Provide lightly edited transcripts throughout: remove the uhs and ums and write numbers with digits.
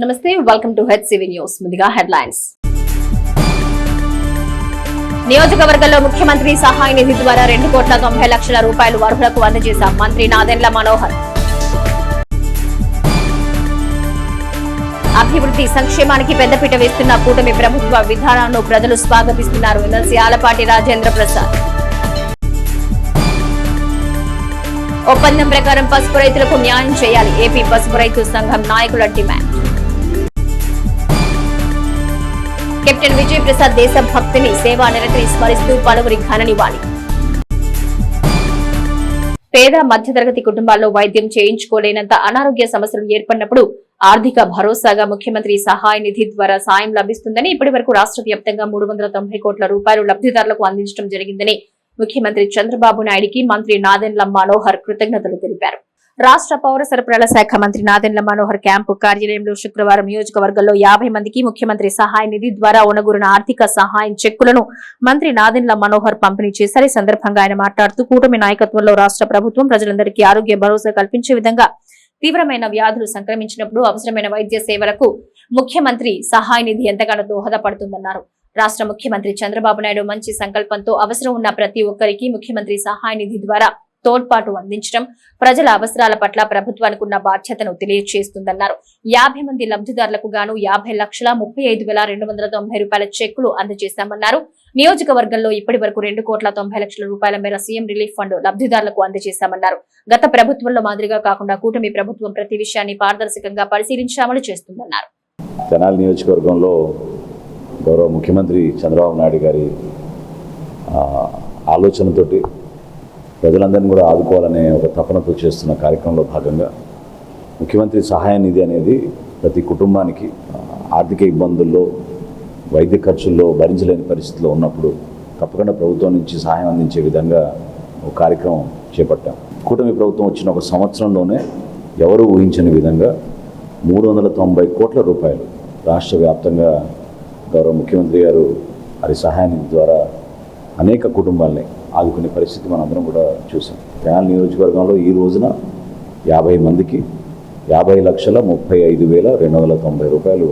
నమస్తే, welcome to HCV news. ముందుగా headlines. నియోజకవర్గంలో ముఖ్యమంత్రి సహాయ నిధి ద్వారా 2,90,00,000 రూపాయలు అర్హులకు అందజేశాం మంత్రి నాదెండ్ల మనోహర్. అభివృద్ధి సంక్షేమానికి పెద్దపీట వేస్తున్న కూటమి ప్రభుత్వ విధానాలను ప్రజలు స్వాగతిస్తున్నారు ఎమ్మెల్సీ ఆలపాటి రాజేంద్ర ప్రసాద్. ఒప్పందం ప్రకారం పసుపు రైతులకు న్యాయం చేయాలి ఏపీ పసుపు రైతు సంఘం నాయకుల డిమాండ్. కెప్టెన్ విజయ్ ప్రసాద్ దేశభక్తిని సేవా నిరతిని స్మరిస్తూ పలువురి ఘన నివాళి. పేద మధ్యతరగతి కుటుంబాల్లో వైద్యం చేయించుకోలేనంత అనారోగ్య సమస్యలు ఏర్పడినప్పుడు ఆర్థిక భరోసాగా ముఖ్యమంత్రి సహాయ నిధి ద్వారా సాయం లభిస్తుందని ఇప్పటి వరకు రాష్ట్ర వ్యాప్తంగా 390 కోట్ల రూపాయలు లబ్ధిదారులకు అందించడం జరిగిందని ముఖ్యమంత్రి చంద్రబాబు నాయుడికి మంత్రి నాదెండ్ల మనోహర్ కృతజ్ఞతలు తెలిపారు. రాష్ట్ర పౌర సరఫరాల శాఖ మంత్రి నాదెండ్ల మనోహర్ క్యాంపు కార్యాలయంలో శుక్రవారం నియోజకవర్గంలో 50 మందికి ముఖ్యమంత్రి సహాయ నిధి ద్వారా ఉనగూరిన ఆర్థిక సహాయం చెక్కులను మంత్రి నాదెండ్ల మనోహర్ పంపిణీ చేశారు. ఈ సందర్భంగా ఆయన మాట్లాడుతూ కూటమి నాయకత్వంలో రాష్ట్ర ప్రభుత్వం ప్రజలందరికీ ఆరోగ్య భరోసా కల్పించే విధంగా తీవ్రమైన వ్యాధులు సంక్రమించినప్పుడు అవసరమైన వైద్య సేవలకు ముఖ్యమంత్రి సహాయ నిధి ఎంతగానో దోహదపడుతుందన్నారు. రాష్ట్ర ముఖ్యమంత్రి చంద్రబాబు నాయుడు మంచి సంకల్పంతో అవసరం ఉన్న ప్రతి ఒక్కరికి ముఖ్యమంత్రి సహాయ నిధి ద్వారా తోడ్పాటు అందించడం ప్రజల అవసరాల పట్ల ప్రభుత్వానికి ఉన్న బాధ్యతను తెలియజేస్తుందన్నారు. 50 మంది లబ్ధిదారులకు గాను 50,35,290 రూపాయల చెక్కులు అందజేశామన్నారు. నియోజకవర్గంలో ఇప్పటి వరకు 2,90,00,000 రూపాయల మేర సీఎం రిలీఫ్ ఫండ్ లబ్ధిదారులకు అందజేశామన్నారు. గత ప్రభుత్వంలో మాదిరిగా కాకుండా కూటమి ప్రభుత్వం ప్రతి విషయాన్ని పారదర్శకంగా పరిశీలించి అమలు చేస్తుందన్నారు. తెనాలి నియోజకవర్గంలో గౌరవ ముఖ్యమంత్రి చంద్రబాబు నాయుడు గారి ఆలోచనతోటి ప్రజలందరినీ కూడా ఆదుకోవాలనే ఒక తపనతో చేస్తున్న కార్యక్రమంలో భాగంగా ముఖ్యమంత్రి సహాయ నిధి అనేది ప్రతి కుటుంబానికి ఆర్థిక ఇబ్బందుల్లో వైద్య ఖర్చుల్లో భరించలేని పరిస్థితిలో ఉన్నప్పుడు తప్పకుండా ప్రభుత్వం నుంచి సహాయం అందించే విధంగా ఒక కార్యక్రమం చేపట్టాం. కూటమి ప్రభుత్వం వచ్చిన ఒక సంవత్సరంలోనే ఎవరు ఊహించని విధంగా 390 కోట్ల రూపాయలు రాష్ట్ర వ్యాప్తంగా గౌరవ ముఖ్యమంత్రి గారు వారి సహాయ నిధి ద్వారా అనేక కుటుంబాలని ఆదుకునే పరిస్థితి మనందరం కూడా చూసాం. తెనాలి నియోజకవర్గంలో ఈ రోజున 50 మందికి 50,35,290 రూపాయలు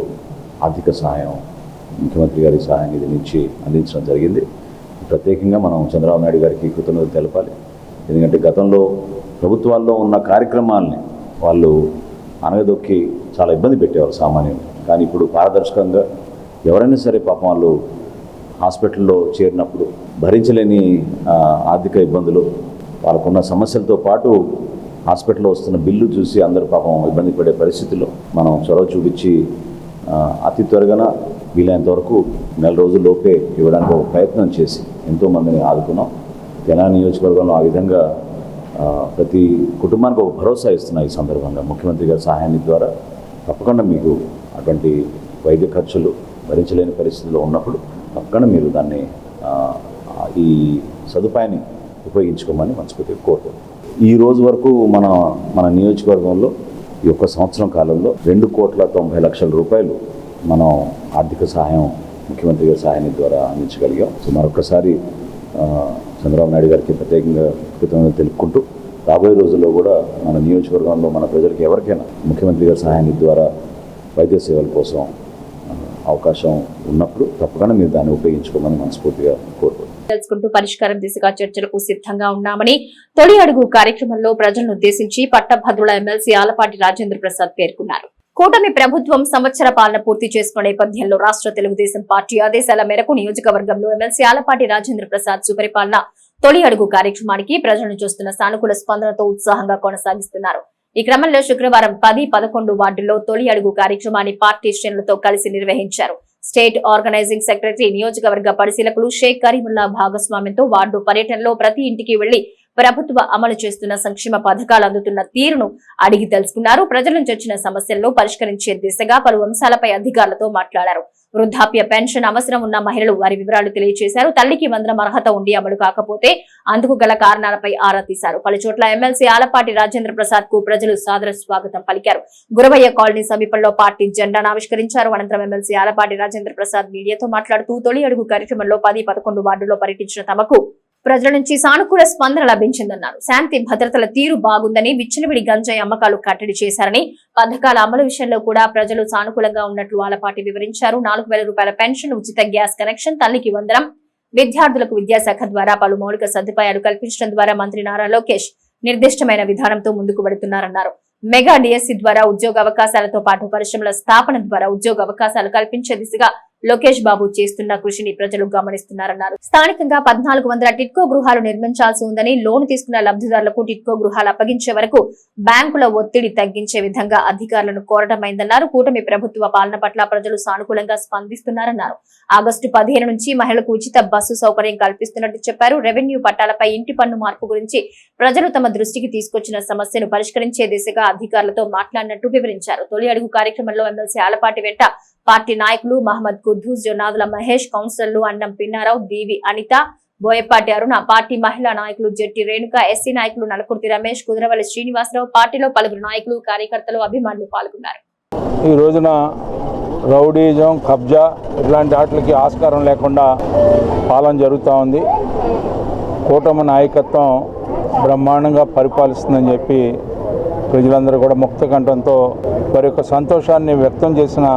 ఆర్థిక సహాయం ముఖ్యమంత్రి గారి సహాయ నిధి నుంచి అందించడం జరిగింది. ప్రత్యేకంగా మనం చంద్రబాబు నాయుడు గారికి కృతజ్ఞతలు తెలపాలి. ఎందుకంటే గతంలో ప్రభుత్వాల్లో ఉన్న కార్యక్రమాలని వాళ్ళు అనగదొక్కి చాలా ఇబ్బంది పెట్టేవారు సామాన్యులు. కానీ ఇప్పుడు పారదర్శకంగా ఎవరైనా సరే పాపం వాళ్ళు హాస్పిటల్లో చేరినప్పుడు భరించలేని ఆర్థిక ఇబ్బందులు వాళ్ళకున్న సమస్యలతో పాటు హాస్పిటల్లో వస్తున్న బిల్లు చూసి అందరూ పాపం ఇబ్బంది పడే పరిస్థితుల్లో మనం చొరవ చూపించి అతి త్వరగా వీలైనంత వరకు 4 రోజుల్లోపే ఇవ్వడానికి ఒక ప్రయత్నం చేసి ఎంతోమందిని ఆదుకున్నాం. తెనాలి నియోజకవర్గంలో ఆ విధంగా ప్రతి కుటుంబానికి ఒక భరోసా ఇస్తున్నాం. ఈ సందర్భంగా ముఖ్యమంత్రి గారి సహాయాన్ని ద్వారా తప్పకుండా మీకు అటువంటి వైద్య ఖర్చులు భరించలేని పరిస్థితిలో ఉన్నప్పుడు తప్పకుండా మీరు దాన్ని ఈ సదుపాయాన్ని ఉపయోగించుకోమని మనస్ఫూర్తిగా కోరుతున్నాం. ఈ రోజు వరకు మన నియోజకవర్గంలో ఈ ఒక్క సంవత్సరం కాలంలో 2,90,00,000 రూపాయలు మనం ఆర్థిక సహాయం ముఖ్యమంత్రి గారి సహాయాన్ని ద్వారా అందించగలిగాం. సో మరొకసారి చంద్రబాబు నాయుడు గారికి ప్రత్యేకంగా కృతజ్ఞతలు తెలుపుకుంటూ రాబోయే రోజుల్లో కూడా మన నియోజకవర్గంలో మన ప్రజలకు ఎవరికైనా ముఖ్యమంత్రి గారి సహాయాన్ని ద్వారా వైద్య సేవల కోసం అవకాశం ఉన్నప్పుడు తప్పకుండా మీరు దాన్ని ఉపయోగించుకోమని మనస్ఫూర్తిగా కోరుకుంటున్నాను. తెలుసుకుంటూ పరిష్కారం దిశగా చర్చలకు సిద్ధంగా ఉన్నామని తొలి అడుగు కార్యక్రమంలో ప్రజలను ఉద్దేశించి పట్టభద్రుల ఎమ్మెల్సీ ఆలపాటి రాజేంద్ర ప్రసాద్ పేర్కొన్నారు. కూటమి ప్రభుత్వం సంవత్సర పాలన పూర్తి చేసుకున్న నేపథ్యంలో రాష్ట్ర తెలుగుదేశం పార్టీ ఆదేశాల మేరకు నియోజకవర్గంలో ఎమ్మెల్సీ ఆలపాటి రాజేంద్ర ప్రసాద్ సుపరిపాలన తొలి అడుగు కార్యక్రమానికి ప్రజలను చూస్తున్న సానుకూల స్పందనతో ఉత్సాహంగా కొనసాగిస్తున్నారు. ఈ క్రమంలో శుక్రవారం 10, 11 వార్డుల్లో తొలి అడుగు కార్యక్రమాన్ని పార్టీ శ్రేణులతో కలిసి నిర్వహించారు. స్టేట్ ఆర్గనైజింగ్ సెక్రటరీ, నియోజకవర్గ పరిశీలకులు షేక్ కరీముల్లా భాగస్వామ్యంతో వార్డు పర్యటనలో ప్రతి ఇంటికి వెళ్లి ప్రభుత్వ అమలు చేస్తున్న సంక్షేమ పథకాలు అందుతున్న తీరును అడిగి తెలుసుకున్నారు. ప్రజల నుంచి వచ్చిన సమస్యలను పరిష్కరించే దిశగా పలు అంశాలపై అధికారులతో మాట్లాడారు. వృద్ధాప్య పెన్షన్ అవసరం ఉన్న మహిళలు వారి వివరాలు తెలియజేశారు. తల్లికి వందనం అర్హత ఉండి అమలు కాకపోతే అందుకు గల కారణాలపై ఆరా తీశారు. పలుచోట్ల ఎమ్మెల్సీ ఆలపాటి రాజేంద్ర ప్రసాద్ కు ప్రజలు సాదర స్వాగతం పలికారు. గురవయ్య కాలనీ సమీపంలో పార్టీ జెండాను ఆవిష్కరించారు. అనంతరం ఎమ్మెల్సీ ఆలపాటి రాజేంద్ర ప్రసాద్ మీడియాతో మాట్లాడుతూ తొలి అడుగు కార్యక్రమంలో 10, 11 వార్డుల్లో పర్యటించిన తమకు ప్రజల నుంచి సానుకూల స్పందన లభించిందన్నారు. శాంతి భద్రతల తీరు బాగుందని, విచ్చలవిడి గంజాయి అమ్మకాలు కట్టడి చేశారని, పథకాల అమలు విషయంలో కూడా ప్రజలు సానుకూలంగా ఉన్నట్లు ఆలపాటి వివరించారు. 4,000 రూపాయల పెన్షన్, ఉచిత గ్యాస్ కనెక్షన్, తల్లికి వందనం, విద్యార్థులకు విద్యాశాఖ ద్వారా పలు మౌలిక సదుపాయాలు కల్పించడం ద్వారా మంత్రి నారా లోకేష్ నిర్దిష్టమైన విధానంతో ముందుకు వెడుతున్నారన్నారు. మెగా డిఎస్సి ద్వారా ఉద్యోగ అవకాశాలతో పాటు పరిశ్రమల స్థాపన ద్వారా ఉద్యోగ అవకాశాలు కల్పించే దిశగా లోకేష్ బాబు చేస్తున్న కృషిని ప్రజలు గమనిస్తున్నారన్నారు. స్థానికంగా 1400 టిట్కో గృహాలు నిర్మించాల్సి ఉందని, లోను తీసుకున్న లబ్ధిదారులకు టిట్కో గృహాలు అప్పగించే వరకు బ్యాంకుల ఒత్తిడి తగ్గించే విధంగా అధికారులను కోరటమైందన్నారు. కూటమి ప్రభుత్వ పాలన పట్ల ప్రజలు సానుకూలంగా స్పందిస్తున్నారన్నారు. ఆగస్టు 15 నుంచి మహిళలకు ఉచిత బస్సు సౌకర్యం కల్పిస్తున్నట్టు చెప్పారు. రెవెన్యూ పట్టాలపై ఇంటి పన్ను మార్పు గురించి ప్రజలు తమ దృష్టికి తీసుకొచ్చిన సమస్యను పరిష్కరించే దిశగా అధికారులతో మాట్లాడినట్టు వివరించారు. తొలి అడుగు కార్యక్రమంలో ఎమ్మెల్సీ ఆలపాటి వెంట పార్టీ నాయకులు మహమ్మద్ కుద్దూస్, జొన్నాదుల మహేష్, కౌన్సిలర్లు అన్నం పిన్నారావు, దీవి అనిత, బోయపాటి అరుణ, పార్టీ మహిళా నాయకులు జెట్టి రేణుక, ఎస్సీ నాయకులు నలకుర్తి రమేష్, కుదరవల్లి శ్రీనివాసరావు, పార్టీలో పలువురు నాయకులు, కార్యకర్తలు, అభిమానులు పాల్గొన్నారు. ఈ రోజున రౌడీజం, కబ్జా ఇట్లాంటి వాటికి ఆస్కారం లేకుండా పాలన జరుగుతూ ఉంది. కూటమి నాయకత్వం బ్రహ్మాండంగా పరిపాలిస్తుందని చెప్పి ప్రజలందరూ కూడా ముక్త కంఠంతో వారి యొక్క సంతోషాన్ని వ్యక్తం చేసిన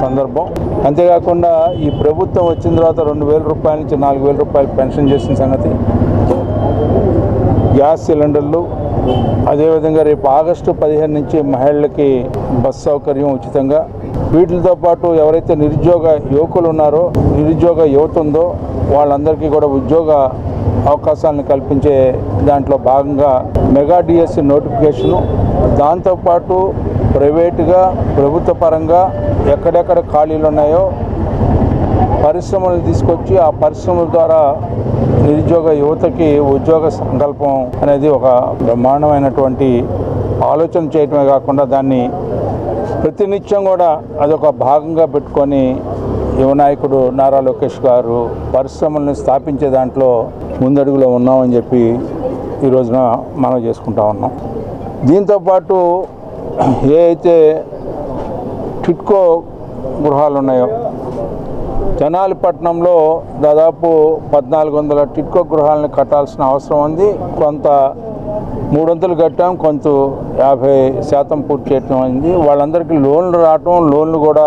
సందర్భం. అంతేకాకుండా ఈ ప్రభుత్వం వచ్చిన తర్వాత 2,000 రూపాయల నుంచి 4,000 రూపాయలు పెన్షన్ చేసిన సంగతి, గ్యాస్ సిలిండర్లు, అదేవిధంగా రేపు ఆగస్టు 15 నుంచి మహిళలకి బస్ సౌకర్యం ఉచితంగా, వీటితో పాటు ఎవరైతే నిరుద్యోగ యువకులు ఉన్నారో, నిరుద్యోగ యువత ఉందో వాళ్ళందరికీ కూడా ఉద్యోగ అవకాశాలను కల్పించే దాంట్లో భాగంగా మెగా డిఎస్సి నోటిఫికేషను, దాంతోపాటు ప్రైవేటుగా ప్రభుత్వ పరంగా ఎక్కడెక్కడ ఖాళీలు ఉన్నాయో పరిశ్రమలు తీసుకొచ్చి ఆ పరిశ్రమల ద్వారా నిరుద్యోగ యువతకి ఉద్యోగ సంకల్పం అనేది ఒక బ్రహ్మాండమైనటువంటి ఆలోచన చేయటమే కాకుండా దాన్ని ప్రతినిత్యం కూడా అదొక భాగంగా పెట్టుకొని యువ నాయకుడు నారా లోకేష్ గారు పరిశ్రమలను స్థాపించే దాంట్లో ముందడుగులో ఉన్నామని చెప్పి ఈ రోజున మనం చేసుకుంటా ఉన్నాం. దీంతోపాటు ఏ అయితే టిట్కో గృహాలు ఉన్నాయో, తెనాలిపట్నంలో దాదాపు 1,400 టిట్కో గృహాలను కట్టాల్సిన అవసరం ఉంది. కొంత 300 కట్టాం, కొంత 50% పూర్తి చేయటం అయింది. వాళ్ళందరికీ లోన్లు రావటం, లోన్లు కూడా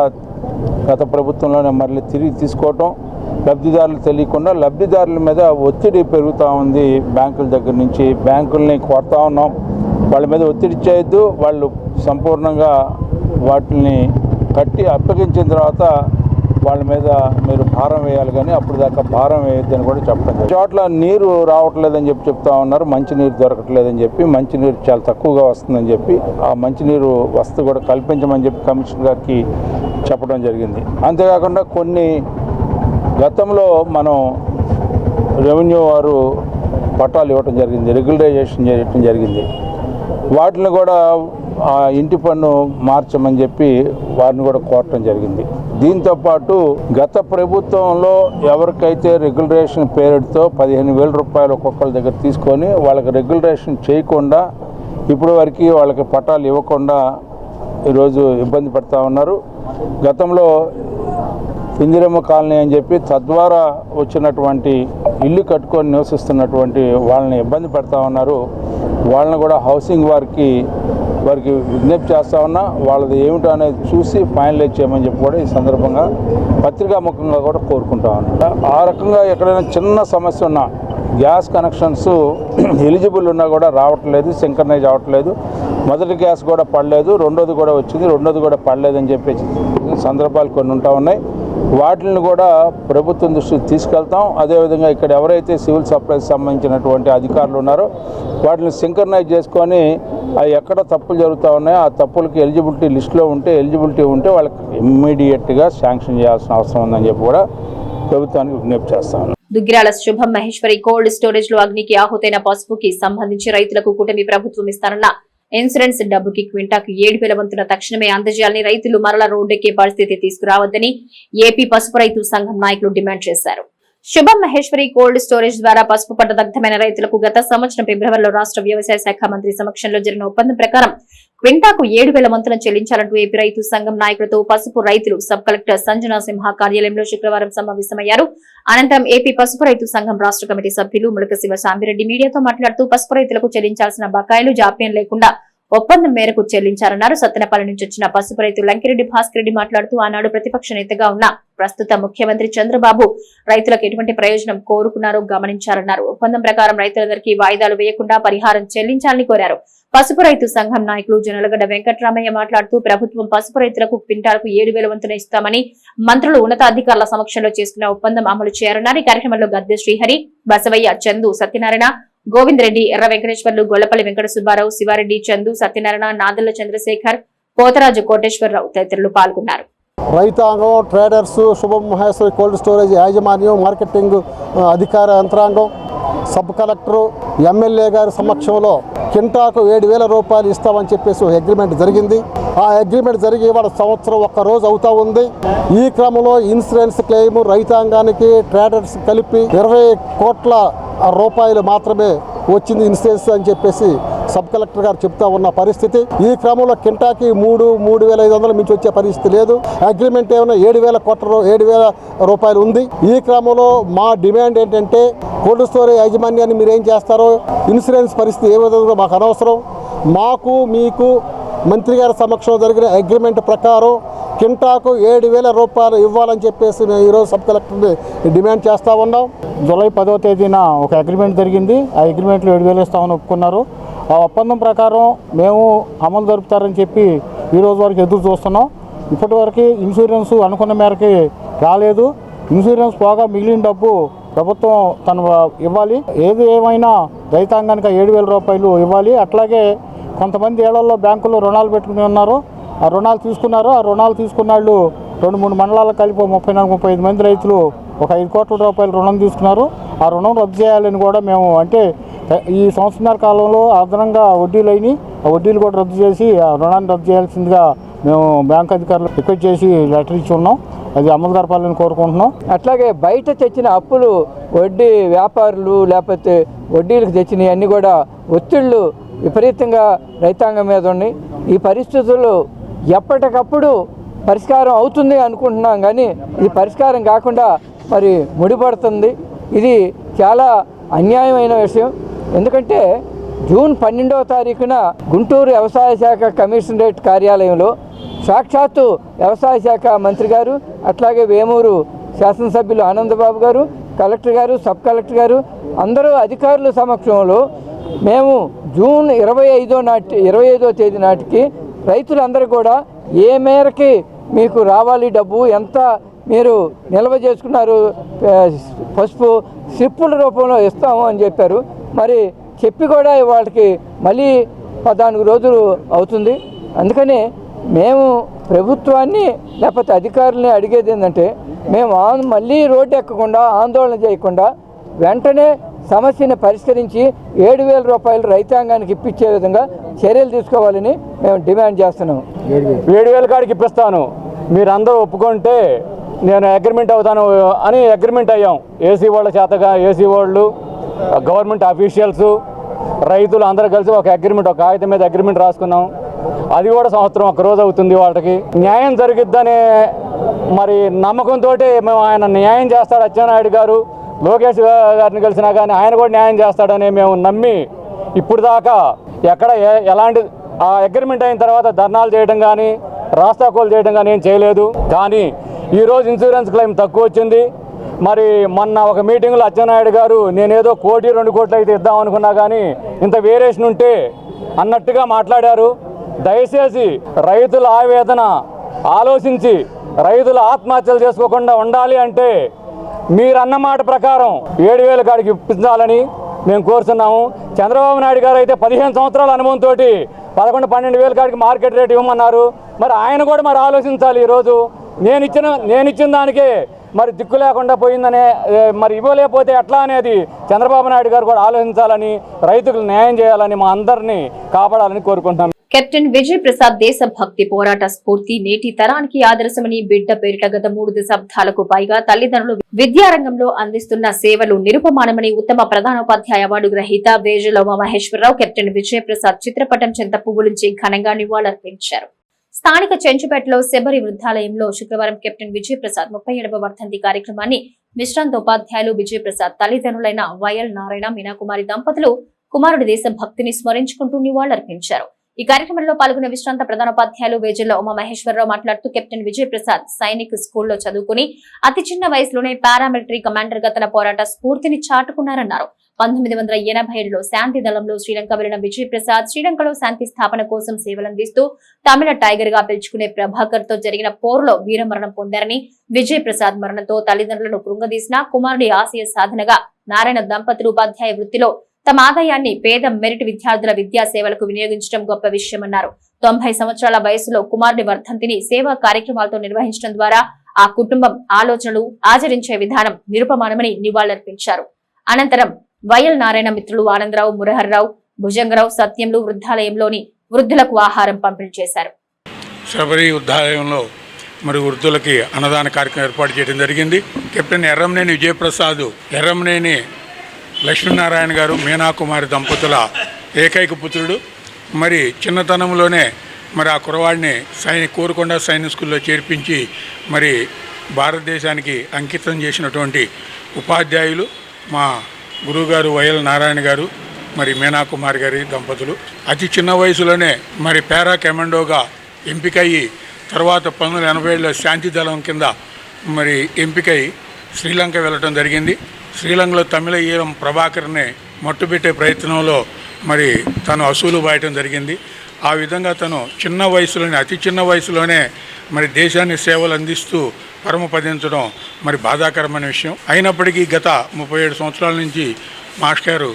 గత ప్రభుత్వంలోనే మళ్ళీ తిరిగి తీసుకోవటం, లబ్ధిదారులు తెలియకుండా లబ్ధిదారుల మీద ఒత్తిడి పెరుగుతూ ఉంది. బ్యాంకుల దగ్గర నుంచి బ్యాంకుల్ని కోరుతా ఉన్నాం, వాళ్ళ మీద ఒత్తిడి చేయొద్దు, వాళ్ళు సంపూర్ణంగా వాటిని కట్టి అప్పగించిన తర్వాత వాళ్ళ మీద మీరు భారం వేయాలి, కానీ అప్పుడు దాకా భారం వేయొద్దని కూడా చెప్పడం. చోట్ల నీరు రావట్లేదని చెప్తా ఉన్నారు, మంచినీరు దొరకట్లేదని చెప్పి, మంచినీరు చాలా తక్కువగా వస్తుందని చెప్పి ఆ మంచినీరు వస్తు కూడా కల్పించమని చెప్పి కమిషనర్ గారికి చెప్పడం జరిగింది. అంతేకాకుండా కొన్ని గతంలో మనం రెవెన్యూ వారు పట్టాలు ఇవ్వటం జరిగింది, రెగ్యులరైజేషన్ చేయటం జరిగింది. వాటిని కూడా ఆ ఇంటి పన్ను మార్చమని చెప్పి వారిని కూడా కోరటం జరిగింది. దీంతోపాటు గత ప్రభుత్వంలో ఎవరికైతే రెగ్యులరేషన్ పీరియడ్తో 15,000 రూపాయలు ఒక్కొక్కరి దగ్గర తీసుకొని వాళ్ళకి రెగ్యులరేషన్ చేయకుండా ఇప్పుడు వరకు వాళ్ళకి పట్టాలు ఇవ్వకుండా ఈరోజు ఇబ్బంది పడుతూ ఉన్నారు. గతంలో ఇందిరమ్మ కాలనీ అని చెప్పి తద్వారా వచ్చినటువంటి ఇల్లు కట్టుకొని నివసిస్తున్నటువంటి వాళ్ళని ఇబ్బంది పెడతా ఉన్నారు. వాళ్ళని కూడా హౌసింగ్ వారికి విజ్ఞప్తి చేస్తా ఉన్నా, వాళ్ళది ఏమిటో అనేది చూసి ఫైనలైజ్ చేయమని చెప్పి కూడా ఈ సందర్భంగా పత్రికాముఖంగా కూడా కోరుకుంటా ఉన్నా. ఆ రకంగా ఎక్కడైనా చిన్న సమస్య ఉన్నా, గ్యాస్ కనెక్షన్స్ ఎలిజిబుల్ ఉన్నా కూడా రావట్లేదు, సింక్రనైజ్ అవ్వట్లేదు, మొదటి గ్యాస్ కూడా పడలేదు, రెండోది కూడా వచ్చింది, రెండోది కూడా పడలేదని చెప్పి సందర్భాలు కొన్ని ఉంటా ఉన్నాయి. వాటిని కూడా ప్రభుత్వం దృష్టికి తీసుకెళ్తాం. అదేవిధంగా ఇక్కడ ఎవరైతే సివిల్ సప్లైస్ సంబంధించినటువంటి అధికారులు ఉన్నారో వాటిని సింక్రనైజ్ చేసుకొని అవి ఎక్కడ తప్పులు జరుగుతూ ఉన్నాయో ఆ తప్పులకి ఎలిజిబిలిటీ లిస్టులో ఎలిజిబిలిటీ ఉంటే వాళ్ళకి ఇమ్మీడియట్గా శాంక్షన్ చేయాల్సిన అవసరం ఉందని చెప్పి కూడా ప్రభుత్వానికి విజ్ఞప్తి చేస్తాను. దుగ్గిరాల శుభం మహేశ్వరి కోల్డ్ స్టోరేజ్ లో అగ్నికి ఆహుతైన పసుపుకి సంబంధించి రైతులకు కూటమి ప్రభుత్వం ఇస్తారన్న ఇన్సూరెన్స్ డబ్బుకి క్వింటాకు 7,000 వంతున తక్షణమే అందజేయాలని, రైతులు మరల రోడ్డెక్కే పరిస్థితి తీసుకురావద్దని ఏపీ పసుపు రైతు సంఘం నాయకులు డిమాండ్ చేశారు. శుభం మహేశ్వరి కోల్డ్ స్టోరేజ్ ద్వారా పసుపు పంట దగ్ధమైన రైతులకు గత సంవత్సరం ఫిబ్రవరిలో రాష్ట్ర వ్యవసాయ శాఖ మంత్రి సమక్షంలో జరిగిన ఒప్పందం ప్రకారం క్వింటాకు 7,000 వంతున చెల్లించాలంటూ ఏపీ రైతు సంఘం నాయకులతో పసుపు రైతులు సబ్ కలెక్టర్ సంజనా సింహ కార్యాలయంలో శుక్రవారం సమావేశమయ్యారు. అనంతరం ఏపీ పసుపు రైతు సంఘం రాష్ట్ర కమిటీ సభ్యులు ములక శివ సాంబిరెడ్డి మీడియాతో మాట్లాడుతూ పసుపు రైతులకు చెల్లించాల్సిన బకాయిలు జాప్యం లేకుండా ఒప్పందం మేరకు చెల్లించారన్నారు. సత్తెనపల్లి నుంచి వచ్చిన పసుపు రైతు లంకిరెడ్డి భాస్కర్ రెడ్డి మాట్లాడుతూ ఆనాడు ప్రతిపక్ష నేతగా ఉన్న ప్రస్తుత ముఖ్యమంత్రి చంద్రబాబు రైతులకు ఎటువంటి ప్రయోజనం కోరుకున్నారో గమనించారన్నారు. ఒప్పందం ప్రకారం రైతులందరికీ వాయిదాలు వేయకుండా పరిహారం చెల్లించాలని కోరారు. పసుపు రైతు సంఘం నాయకులు జొన్నలగడ్డ వెంకట్రామయ్య మాట్లాడుతూ ప్రభుత్వం పసుపు రైతులకు క్వింటాలకు 7,000 వంతున ఇస్తామని మంత్రులు ఉన్నతాధికారుల సమక్షంలో చేసుకున్న ఒప్పందం అమలు చేయాలన్నారు. ఈ కార్యక్రమంలో గద్దె శ్రీహరి, బసవయ్య, చందు, సత్యనారాయణ, గోవింద్ రెడ్డి, ఎర్ర వెంకటేశ్వర్లు, గొల్లపల్లి వెంకట సుబ్బారావు, శివారెడ్డి, చందు, సత్యనారాయణ, నాదెళ్ల చంద్రశేఖర్, పోతరాజు కోటేశ్వరరావు తదితరులు పాల్గొన్నారు. రైతాంగం, ట్రేడర్స్, శుభం మహేశ్వరి కోల్డ్ స్టోరేజ్ యాజమాన్యం, మార్కెటింగ్ అధికార యంత్రాంగం, సబ్ కలెక్టరు, ఎమ్మెల్యే గారి సమక్షంలో కింటాకు 7,000 రూపాయలు ఇస్తామని చెప్పేసి అగ్రిమెంట్ జరిగింది. ఆ అగ్రిమెంట్ జరిగి ఇవాళ సంవత్సరం ఒక్క రోజు అవుతా ఉంది. ఈ క్రమంలో ఇన్సూరెన్స్ క్లెయిమ్ రైతాంగానికి ట్రేడర్స్ కలిపి 20 కోట్ల రూపాయలు మాత్రమే వచ్చింది ఇన్సూరెన్స్ అని చెప్పేసి సబ్ కలెక్టర్ గారు చెప్తా ఉన్న పరిస్థితి. ఈ క్రమంలో కింటాకి 3,500 మించి వచ్చే పరిస్థితి లేదు. అగ్రిమెంట్ ఏమైనా 7,000 రూపాయలు ఉంది. ఈ క్రమంలో మా డిమాండ్ ఏంటంటే కోల్డ్ స్టోరేజ్ యాజమాన్యాన్ని మీరు ఏం చేస్తారో, ఇన్సూరెన్స్ పరిస్థితి ఏ విధంగా మాకు అనవసరం. మాకు మీకు మంత్రి గారి సమక్షంలో జరిగిన అగ్రిమెంట్ ప్రకారం కింటాకు 7,000 రూపాయలు ఇవ్వాలని చెప్పేసి మేము ఈరోజు సబ్ కలెక్టర్ని డిమాండ్ చేస్తూ ఉన్నాం. జూలై 10వ తేదీన ఒక అగ్రిమెంట్ జరిగింది. ఆ అగ్రిమెంట్లో 7,000 ఇస్తామని ఒప్పుకున్నారు. ఆ ఒప్పందం ప్రకారం మేము అమలు జరుపుతారని చెప్పి ఈ రోజు వరకు ఎదురు చూస్తున్నాం. ఇప్పటి వరకు ఇన్సూరెన్స్ అనుకున్న మేరకి రాలేదు. ఇన్సూరెన్స్ పోగా మిగిలిన డబ్బు ప్రభుత్వం తను ఇవ్వాలి. ఏది ఏమైనా రైతాంగానికి 7,000 రూపాయలు ఇవ్వాలి. అట్లాగే కొంతమంది ఏళ్లలో బ్యాంకుల్లో రుణాలు పెట్టుకుని ఉన్నారు. ఆ రుణాలు తీసుకున్నారు. ఆ రుణాలు తీసుకున్న వాళ్ళు 2-3 మండలాలకు కలిపి 34-35 మంది రైతులు ఒక 5 కోట్ల రూపాయలు రుణం తీసుకున్నారు. ఆ రుణం రద్దు చేయాలని కూడా మేము, అంటే ఈ సంవత్సరాల కాలంలో అదనంగా వడ్డీలు అయినాయి. ఆ వడ్డీలు కూడా రద్దు చేసి ఆ రుణాన్ని రద్దు చేయాల్సిందిగా మేము బ్యాంక్ అధికారులు రిక్వెస్ట్ చేసి లెటర్ ఇచ్చి ఉన్నాం. అది అమలు జరపాలని కోరుకుంటున్నాం. అట్లాగే బయట తెచ్చిన అప్పులు, వడ్డీ వ్యాపారులు లేకపోతే వడ్డీలకు తెచ్చినవి అన్నీ కూడా ఒత్తిళ్లు విపరీతంగా రైతాంగం మీద ఉన్నాయి. ఈ పరిస్థితుల్లో ఎప్పటికప్పుడు పరిష్కారం అవుతుంది అనుకుంటున్నాం, కానీ ఇది పరిష్కారం కాకుండా మరి ముడిపడుతుంది. ఇది చాలా అన్యాయమైన విషయం. ఎందుకంటే జూన్ 12వ తారీఖున గుంటూరు వ్యవసాయ శాఖ కమిషనరేట్ కార్యాలయంలో సాక్షాత్తు వ్యవసాయ శాఖ మంత్రి గారు, అట్లాగే వేమూరు శాసనసభ్యులు ఆనందబాబు గారు, కలెక్టర్ గారు, సబ్ కలెక్టర్ గారు అందరూ అధికారుల సమక్షంలో మేము జూన్ 25వ తేదీ నాటికి రైతులందరూ కూడా ఏ మేరకి మీకు రావాలి డబ్బు, ఎంత మీరు నిల్వ చేసుకున్నారు పసుపు స్లిప్పుల రూపంలో ఇస్తాము అని చెప్పారు. మరి చెప్పి కూడా వాళ్ళకి మళ్ళీ 14 రోజులు అవుతుంది. అందుకని మేము ప్రభుత్వాన్ని లేకపోతే అధికారులని అడిగేది ఏంటంటే, మేము మళ్ళీ రోడ్డు ఎక్కకుండా ఆందోళన చేయకుండా వెంటనే సమస్యను పరిష్కరించి 7,000 రూపాయలు రైతాంగానికి ఇప్పించే విధంగా చర్యలు తీసుకోవాలని మేము డిమాండ్ చేస్తున్నాం. 7,000 కాడికి ఇప్పిస్తాను, మీరందరూ ఒప్పుకుంటే నేను అగ్రిమెంట్ అవుతాను అని అగ్రిమెంట్ అయ్యాం. ఏసీ వాళ్ళ చేతగా, ఏసీ వాళ్ళు, గవర్నమెంట్ అఫీషియల్స్, రైతులు అందరూ కలిసి ఒక అగ్రిమెంట్, ఒక కాగితం మీద అగ్రిమెంట్ రాసుకున్నాం. అది కూడా సంవత్సరం ఒక రోజు అవుతుంది. వాళ్ళకి న్యాయం జరిగిద్దని మరి నమ్మకంతో మేము ఆయన న్యాయం చేస్తాడు, అచ్చెన్నాయుడు గారు లోకేష్ గారిని కలిసినా కానీ ఆయన కూడా న్యాయం చేస్తాడని మేము నమ్మి ఇప్పుడు దాకా ఎక్కడ ఎలాంటి ఆ అగ్రిమెంట్ అయిన తర్వాత ధర్నాలు చేయడం కానీ రాస్తాకోలు చేయడం కానీ ఏం చేయలేదు. కానీ ఈరోజు ఇన్సూరెన్స్ క్లెయిమ్ తక్కువ వచ్చింది. మరి మొన్న ఒక మీటింగ్లో అచ్చెన్నాయుడు గారు నేనేదో 1 కోటి 2 కోట్లు అయితే ఇద్దాం అనుకున్నా కానీ ఇంత వేరియేషన్ ఉంటే అన్నట్టుగా మాట్లాడారు. దయచేసి రైతుల ఆవేదన ఆలోచించి రైతులు ఆత్మహత్యలు చేసుకోకుండా ఉండాలి అంటే మీరన్న మాట ప్రకారం 7,000 కాడికి ఇప్పించాలని మేము కోరుతున్నాము. చంద్రబాబు నాయుడు గారు అయితే 15 సంవత్సరాల అనుభవంతో 11-12 కాడికి మార్కెట్ రేట్ ఇవ్వమన్నారు. మరి ఆయన కూడా మరి ఆలోచించాలి. ఈరోజు నేను ఇచ్చిన దానికే మరి దిక్కు లేకుండా పోయిందనే, మరి ఇవ్వలేకపోతే ఎట్లా అనేది చంద్రబాబు నాయుడు గారు కూడా ఆలోచించాలని, రైతులకు న్యాయం చేయాలని, మా అందరినీ కాపాడాలని కోరుకుంటున్నాం. కెప్టెన్ విజయ్ ప్రసాద్ దేశభక్తి పోరాట స్ఫూర్తి నేటి తరానికి ఆదర్శమని బిడ్డ పేరిట గత 3 దశాబ్దాలకు పైగా తల్లిదండ్రులు విద్యారంగంలో అందిస్తున్న సేవలు నిరుపమానమని ఉత్తమ ప్రధానోపాధ్యాయ అవార్డు గ్రహీత వేజల ఉమామహేశ్వరరావు కెప్టెన్ విజయ్ ప్రసాద్ చిత్రపటం చెంత పువ్వులుంచి ఘనంగా నివాళులర్పించారు. స్థానిక చెంచుపేటలో శబరి వృద్ధాలయంలో శుక్రవారం కెప్టెన్ విజయ్ ప్రసాద్ 37వ వర్ధంతి కార్యక్రమాన్ని విశ్రాంత ఉపాధ్యాయులు విజయ్ ప్రసాద్ తల్లిదండ్రులైన వైఎల్ నారాయణ మీనాకుమారి దంపతులు కుమారుడి దేశభక్తిని స్మరించుకుంటూ నివాళులర్పించారు. ఈ కార్యక్రమంలో పాల్గొన్న విశ్రాంత ప్రధానోపాధ్యాయులు వేజల ఉమామహేశ్వరరావు మాట్లాడుతూ కెప్టెన్ విజయ్ ప్రసాద్ సైనిక్ స్కూల్లో చదువుకుని అతి చిన్న వయసులోనే పారామిలిటరీ కమాండర్ గా తన పోరాట స్ఫూర్తిని చాటుకున్నారన్నారు. 1987లో శాంతి దళంలో శ్రీలంక వెళ్లిన విజయ్ ప్రసాద్ శ్రీలంకలో శాంతి స్థాపన కోసం సేవలందిస్తూ తమిళ టైగర్ గా పిలుచుకునే ప్రభాకర్ తో జరిగిన పోరులో వీరమరణం పొందారని, విజయ్ ప్రసాద్ మరణంతో తల్లిదండ్రులను కృంగదీసిన కుమారుడి ఆశయ సాధనగా నారాయణ దంపతులు ఉపాధ్యాయ వృత్తిలో తమ ఆదాయాన్ని పేద మెరిట్ విద్యార్థుల విద్యా సేవలకు వినియోగించడం గొప్ప విషయమన్నారు. 90 సంవత్సరాల వయసులో కుమారుడి వర్ధంతిని సేవా కార్యక్రమాలతో నిర్వహించడం ద్వారా ఆ కుటుంబం ఆలోచనలు ఆచరించే విధానం నిరుపమానమని నివాళులర్పించారు. అనంతరం వైఎల్ నారాయణ మిత్రులు ఆనందరావు, మురహర్రావు, భుజంగరావు, సత్యంలు వృద్ధాలయంలోని వృద్ధులకు ఆహారం పంపిణీ చేశారు. శబరి వృద్ధాలయంలో మరి వృద్ధులకి అన్నదాన కార్యక్రమం ఏర్పాటు చేయడం జరిగింది. కెప్టెన్ ఎర్రంనేని విజయప్రసాద్, ఎర్రంనేని లక్ష్మీనారాయణ గారు, మీనాకుమారి దంపతుల ఏకైక పుత్రుడు. మరి చిన్నతనంలోనే మరి ఆ కురవాడిని కోరుకొండ సైనిక్ స్కూల్లో చేర్పించి మరి భారతదేశానికి అంకితం చేసినటువంటి ఉపాధ్యాయులు మా గురువుగారు వైఎల్ నారాయణ గారు, మరి మీనాకుమారి గారి దంపతులు. అతి చిన్న వయసులోనే మరి పారా కమాండోగా ఎంపికయ్యి తర్వాత 1987లో శాంతి దళం కింద మరి ఎంపికై శ్రీలంక వెళ్ళటం జరిగింది. శ్రీలంకలో తమిళ ఈరం ప్రభాకర్ని మట్టుబెట్టే ప్రయత్నంలో మరి తను అసూలు బాయటం జరిగింది. ఆ విధంగా తను చిన్న వయసులోనే అతి చిన్న వయసులోనే మరి దేశాన్ని సేవలు అందిస్తూ పరమపదించడం మరి బాధాకరమైన విషయం. అయినప్పటికీ గత 37 సంవత్సరాల నుంచి మాస్టారు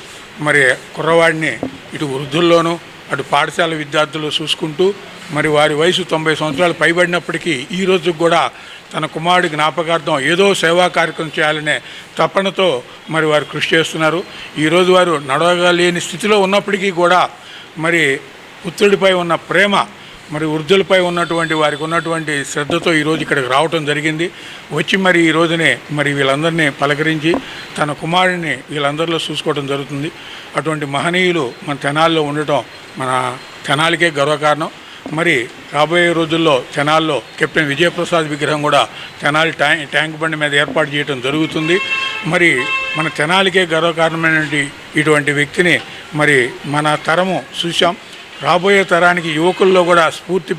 మరి కుర్రవాడిని ఇటు వృద్ధుల్లోనూ అటు పాఠశాల విద్యార్థులు చూసుకుంటూ మరి వారి వయసు 90 సంవత్సరాలు పైబడినప్పటికీ ఈ రోజు కూడా తన కుమారుడి జ్ఞాపకార్థం ఏదో సేవా కార్యక్రమం చేయాలనే తపనతో మరి వారు కృషి చేస్తున్నారు. ఈరోజు వారు నడవలేని స్థితిలో ఉన్నప్పటికీ కూడా మరి పుత్రుడిపై ఉన్న ప్రేమ, మరి వృద్ధులపై ఉన్నటువంటి వారికి ఉన్నటువంటి శ్రద్ధతో ఈరోజు ఇక్కడికి రావటం జరిగింది. వచ్చి మరి ఈ రోజునే మరి వీళ్ళందరినీ పలకరించి తన కుమారుడిని వీళ్ళందరిలో చూసుకోవడం జరుగుతుంది. అటువంటి మహనీయులు మన తెనాల్లో ఉండటం మన తెనాలికే గర్వకారణం. మరి రాబోయే రోజుల్లో తెనాల్లో కెప్టెన్ విజయప్రసాద్ విగ్రహం కూడా తెనాలి ట్యాంక్ బండి మీద ఏర్పాటు చేయడం జరుగుతుంది. మరి మన తెనాలికే గర్వకారణమైనటువంటి ఇటువంటి వ్యక్తిని మరి మన తరము చూసాం. రాబోయే తరానికి యువకుల్లో కూడా స్ఫూర్తి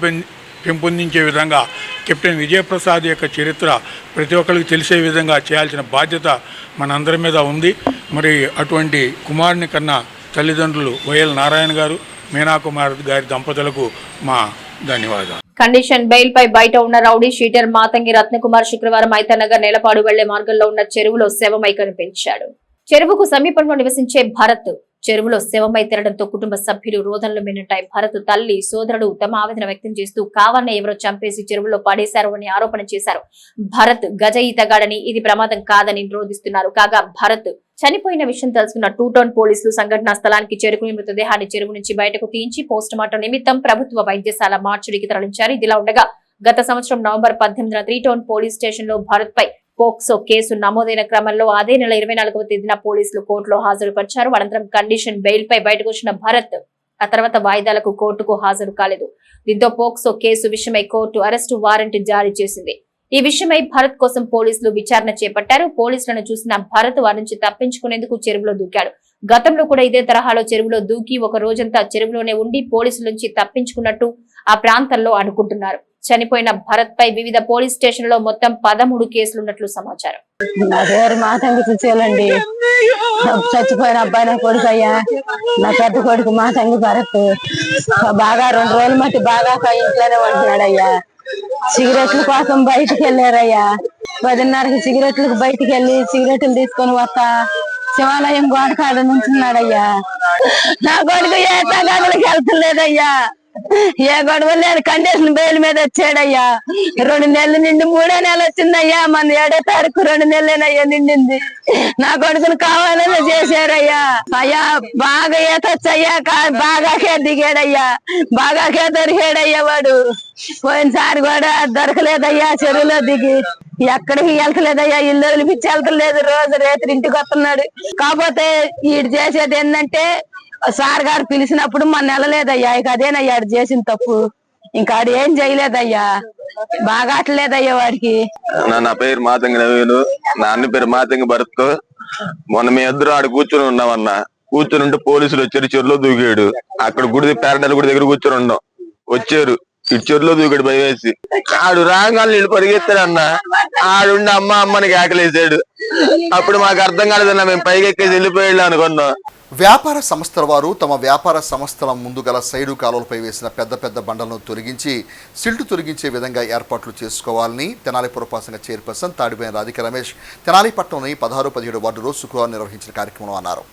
పెంపొందించే విధంగా కెప్టెన్ విజయప్రసాద్ యొక్క చరిత్ర ప్రతి ఒక్కరికి తెలిసే విధంగా చేయాల్సిన బాధ్యత మనందరి మీద ఉంది. మరి అటువంటి కుమారుని కన్నా తల్లిదండ్రులు వైఎల్ నారాయణ గారు, మీనాకుమారి గారి దంపతులకు మా ధన్యవాదాలు. కండిషన్ బెయిల్ పై బయట ఉన్న రౌడీ షీటర్ మాతంగి రత్నకుమార్ శుక్రవారం ఐతనగర్ నేలపాడు వెళ్లే మార్గంలో ఉన్న చెరువులో శవమై కనిపించాడు. చెరువుకు సమీపంలో నివసించే భరత్ చెరువులో శవమై తెరడంతో కుటుంబ సభ్యులు రోదనలు మిన్నటాయి. భరత్ తల్లి, సోదరుడు తమ ఆవేదన వ్యక్తం చేస్తూ కావాలనే ఎవరో చంపేసి చెరువులో పడేశారు అని ఆరోపణ చేశారు. భరత్ గజ ఈతగాడని, ఇది ప్రమాదం కాదని నిరోధిస్తున్నారు. కాగా భరత్ చనిపోయిన విషయం తెలుసుకున్న 2 టౌన్ పోలీసులు సంఘటనా స్థలానికి చేరుకుని మృతదేహాన్ని చెరువు నుంచి బయటకు తీయించి పోస్టుమార్టం నిమిత్తం ప్రభుత్వ వైద్యశాల మార్చుడికి తరలించారు. ఇదిలా ఉండగా గత సంవత్సరం నవంబర్ 18న 3 టౌన్ పోలీస్ స్టేషన్ లో భరత్ పై పోక్సో కేసు నమోదైన క్రమంలో అదే నెల 24వ తేదీన పోలీసులు కోర్టులో హాజరుపరిచారు. అనంతరం కండిషన్ బెయిల్ పై బయటకు వచ్చిన భరత్ ఆ తర్వాత వాయిదాలకు కోర్టుకు హాజరు కాలేదు. దీంతో పోక్సో కేసు విషయమై కోర్టు అరెస్టు వారెంట్ జారీ చేసింది. ఈ విషయమై భరత్ కోసం పోలీసులు విచారణ చేపట్టారు. పోలీసులను చూసిన భరత్ వారి నుంచి తప్పించుకునేందుకు చెరువులో దూకాడు. గతంలో కూడా ఇదే తరహాలో చెరువులో దూకి ఒక రోజంతా చెరువులోనే ఉండి పోలీసుల నుంచి తప్పించుకున్నట్టు ఆ ప్రాంతంలో అనుకుంటున్నారు. చనిపోయిన భరత్ పై వివిధ పోలీస్ స్టేషన్ లో మొత్తం 13 కేసులున్నట్లు సమాచారం. నా పేరు మాతంగి చూసేయాలండి. చచ్చిపోయిన అబ్బాయి నా కొడుకు అయ్యా. నా పెద్ద కొడుకు మాతంగి భరత్ బాగా 2 రోజుల మట్టి బాగా ఇంట్లోనే ఉంటున్నాడయ్యా. సిగరెట్ల కోసం బయటికి వెళ్ళారయ్యా. 10:30కి సిగరెట్లకు బయటికి వెళ్ళి సిగరెట్లు తీసుకొని వస్తా శివాలయం గోడకాడ నుంచున్నాడయ్యా. నా కొడుకు ఏ తగాదులకు వెళ్తలేదయ్యా. ఏ గొడవ లేదు, కండిషన్ బెయిల్ మీద వచ్చాడయ్యా. 2 నెలలు నిండి 3వ నెల వచ్చిందయ్యా. మన 7వ తారీఖు 2 నెలలేనయ్యా నిండింది. నా కొడుకును కావాలని చేశారయ్యా. అయ్యా బాగా ఈతొచ్చయ్యా, బాగాకే దిగాడయ్యా, బాగాకే దొరికాడయ్యా వాడు. పోయినసారి కూడా దొరకలేదయ్యా, చెరువులో దిగి ఎక్కడికి వెళ్తలేదయ్యా, ఇల్లు వదిలిపించి వెళ్తలేదు. రోజు రేత్రి ఇంటికి వస్తున్నాడు. కాకపోతే ఈడు చేసేది ఏంటంటే సార్ గారు పిలిచినప్పుడు మన నెలలేదయ్యా. ఇక అదేనయ్యా ఆడు చేసిన తప్పు. ఇంకా ఆడు ఏం చేయలేదయ్యా, బాగా అట్లేదయ్యా వాడికి. నా పేరు మాతంగి నవీను, నా అన్న పేరు మాతంగి భరత్. మొన్న మీ ఇద్దరు ఆడు కూర్చొని ఉన్నామన్నా. కూర్చొని ఉంటే పోలీసులు వచ్చారు, చెరువులో దూకాడు. అక్కడ గుడి పేరడల గుడి దగ్గర కూర్చొని ఉన్నాం. వచ్చారు, ఇటు చెరువులో దూకాడు భయం వేసి. ఆడు రాగాలు నీళ్ళు పరిగెత్తాడన్న. ఆడుండి అమ్మ అమ్మని కేకలేసాడు. అప్పుడు మాకు అర్థం కాలేదన్నా, మేము పైకి ఎక్కేసి వెళ్ళిపోయాడు అనుకున్నాం. వ్యాపార సంస్థల వారు తమ వ్యాపార సంస్థల ముందు గల సైడు కాలువలపై వేసిన పెద్ద పెద్ద బండలను తొలగించి సిల్టు తొలగించే విధంగా ఏర్పాట్లు చేసుకోవాలని తెనాలి పురపాలక సంఘ చైర్పర్సన్ తాడిబోయిన రాధిక రమేష్ తెనాలి పట్టణంలోని 16-17 వార్డులో శుక్రవారం నిర్వహించిన కార్యక్రమంలో అన్నారు.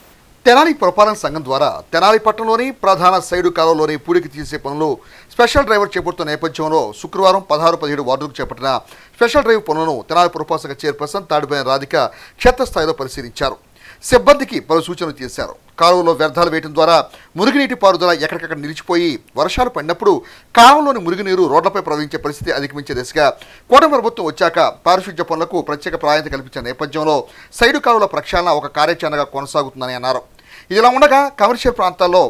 తెనాలి పురపాలక సంఘం ద్వారా తెనాలి పట్టణంలోని ప్రధాన సైడు కాలువలోని పూడికి తీసే పనులు స్పెషల్ డ్రైవర్ చేపడుతున్న నేపథ్యంలో శుక్రవారం 16-17 వార్డులకు చేపట్టిన స్పెషల్ డ్రైవ్ పనులను తెనాలి పురపాలక సంఘ చైర్పర్సన్ తాడిబోయిన రాధిక క్షేత్రస్థాయిలో పరిశీలించారు. సిబ్బందికి పలు సూచనలు చేశారు. కాలువలో వ్యర్థాలు వేయడం ద్వారా మురుగునీటి పారుదల ఎక్కడికక్కడ నిలిచిపోయి వర్షాలు పడినప్పుడు కాలువలోని మురుగునీరు రోడ్లపై ప్రవహించే పరిస్థితి అధిగమించే దిశగా కూటమి ప్రభుత్వం వచ్చాక పారిశుధ్య పనులకు ప్రత్యేక ప్రాధాన్యత కల్పించిన నేపథ్యంలో సైడు కాలువల ప్రక్షాళన ఒక కార్యాచరణగా కొనసాగుతుందని అన్నారు. ఇదిలా ఉండగా కమర్షియల్ ప్రాంతాల్లో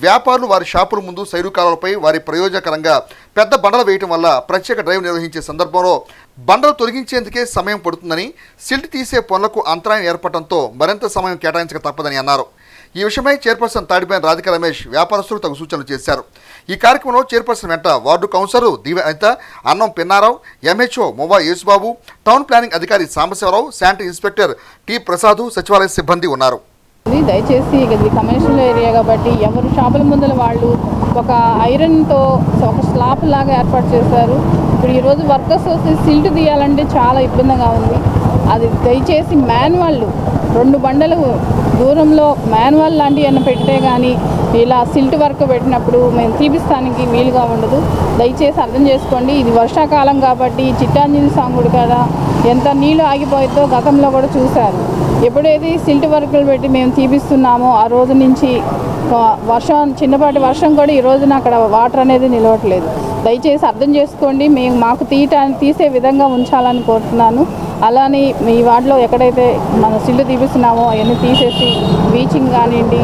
వ్యాపారులు వారి షాపుల ముందు సైడు కాలువలపై వారి ప్రయోజనకరంగా పెద్ద బండలు వేయటం వల్ల ప్రత్యేక డ్రైవ్ నిర్వహించే సందర్భంలో బండలు తొలగించేందుకే సమయం పడుతుందని, సిల్ట్ తీసే పనులకు అంతరాయం ఏర్పడటంతో మరింత సమయం కేటాయించక తప్పదని అన్నారు. ఈ విషయమై చైర్పర్సన్ తాడిబోయిన రాధిక రమేష్ వ్యాపారస్తులు తగు సూచనలు చేశారు. ఈ కార్యక్రమంలో చైర్పర్సన్ వెంట ward councillor Divyanitha, Annam Pinnarao, MHO Movva Yesubabu, town planning అధికారి Sambasivarao, sanitary inspector T Prasad, సచివాలయ సిబ్బంది ఉన్నారు. దయచేసి ఇది కమర్షియల్ ఏరియా కాబట్టి ఎవరు షాపుల ముందర వాళ్ళు ఒక ఐరన్తో ఒక స్లాబ్ లాగా ఏర్పాటు చేశారు. ఇప్పుడు ఈరోజు వర్కర్స్ వచ్చి సిల్ట్ తీయాలంటే చాలా ఇబ్బందిగా ఉంది. అది దయచేసి మాన్యువల్ 2 బండలు దూరంలో మాన్యువల్ లాంటివి ఏమైనా పెట్టే కానీ ఇలా సిల్ట్ వర్క్ పెట్టినప్పుడు మేము తీపిస్తానికి వీలుగా ఉండదు. దయచేసి అర్థం చేసుకోండి. ఇది వర్షాకాలం కాబట్టి చిట్టాంజలి సాంగుడి కాడ ఎంత నీళ్లు ఆగిపోయిద్దో గతంలో కూడా చూశారు. ఎప్పుడైతే సిల్ట్ వర్కులు పెట్టి మేము తీపిస్తున్నామో ఆ రోజు నుంచి చిన్నపాటి వర్షం కూడా ఈ రోజున అక్కడ వాటర్ అనేది నిలవట్లేదు. దయచేసి అర్థం చేసుకోండి. మేము మాకు తీసే విధంగా ఉంచాలని కోరుతున్నాను. అలానే ఈ వార్డులో ఎక్కడైతే మనం సిల్ట్ తీపిస్తున్నామో అవన్నీ తీసేసి బీచింగ్ కానివ్వండి,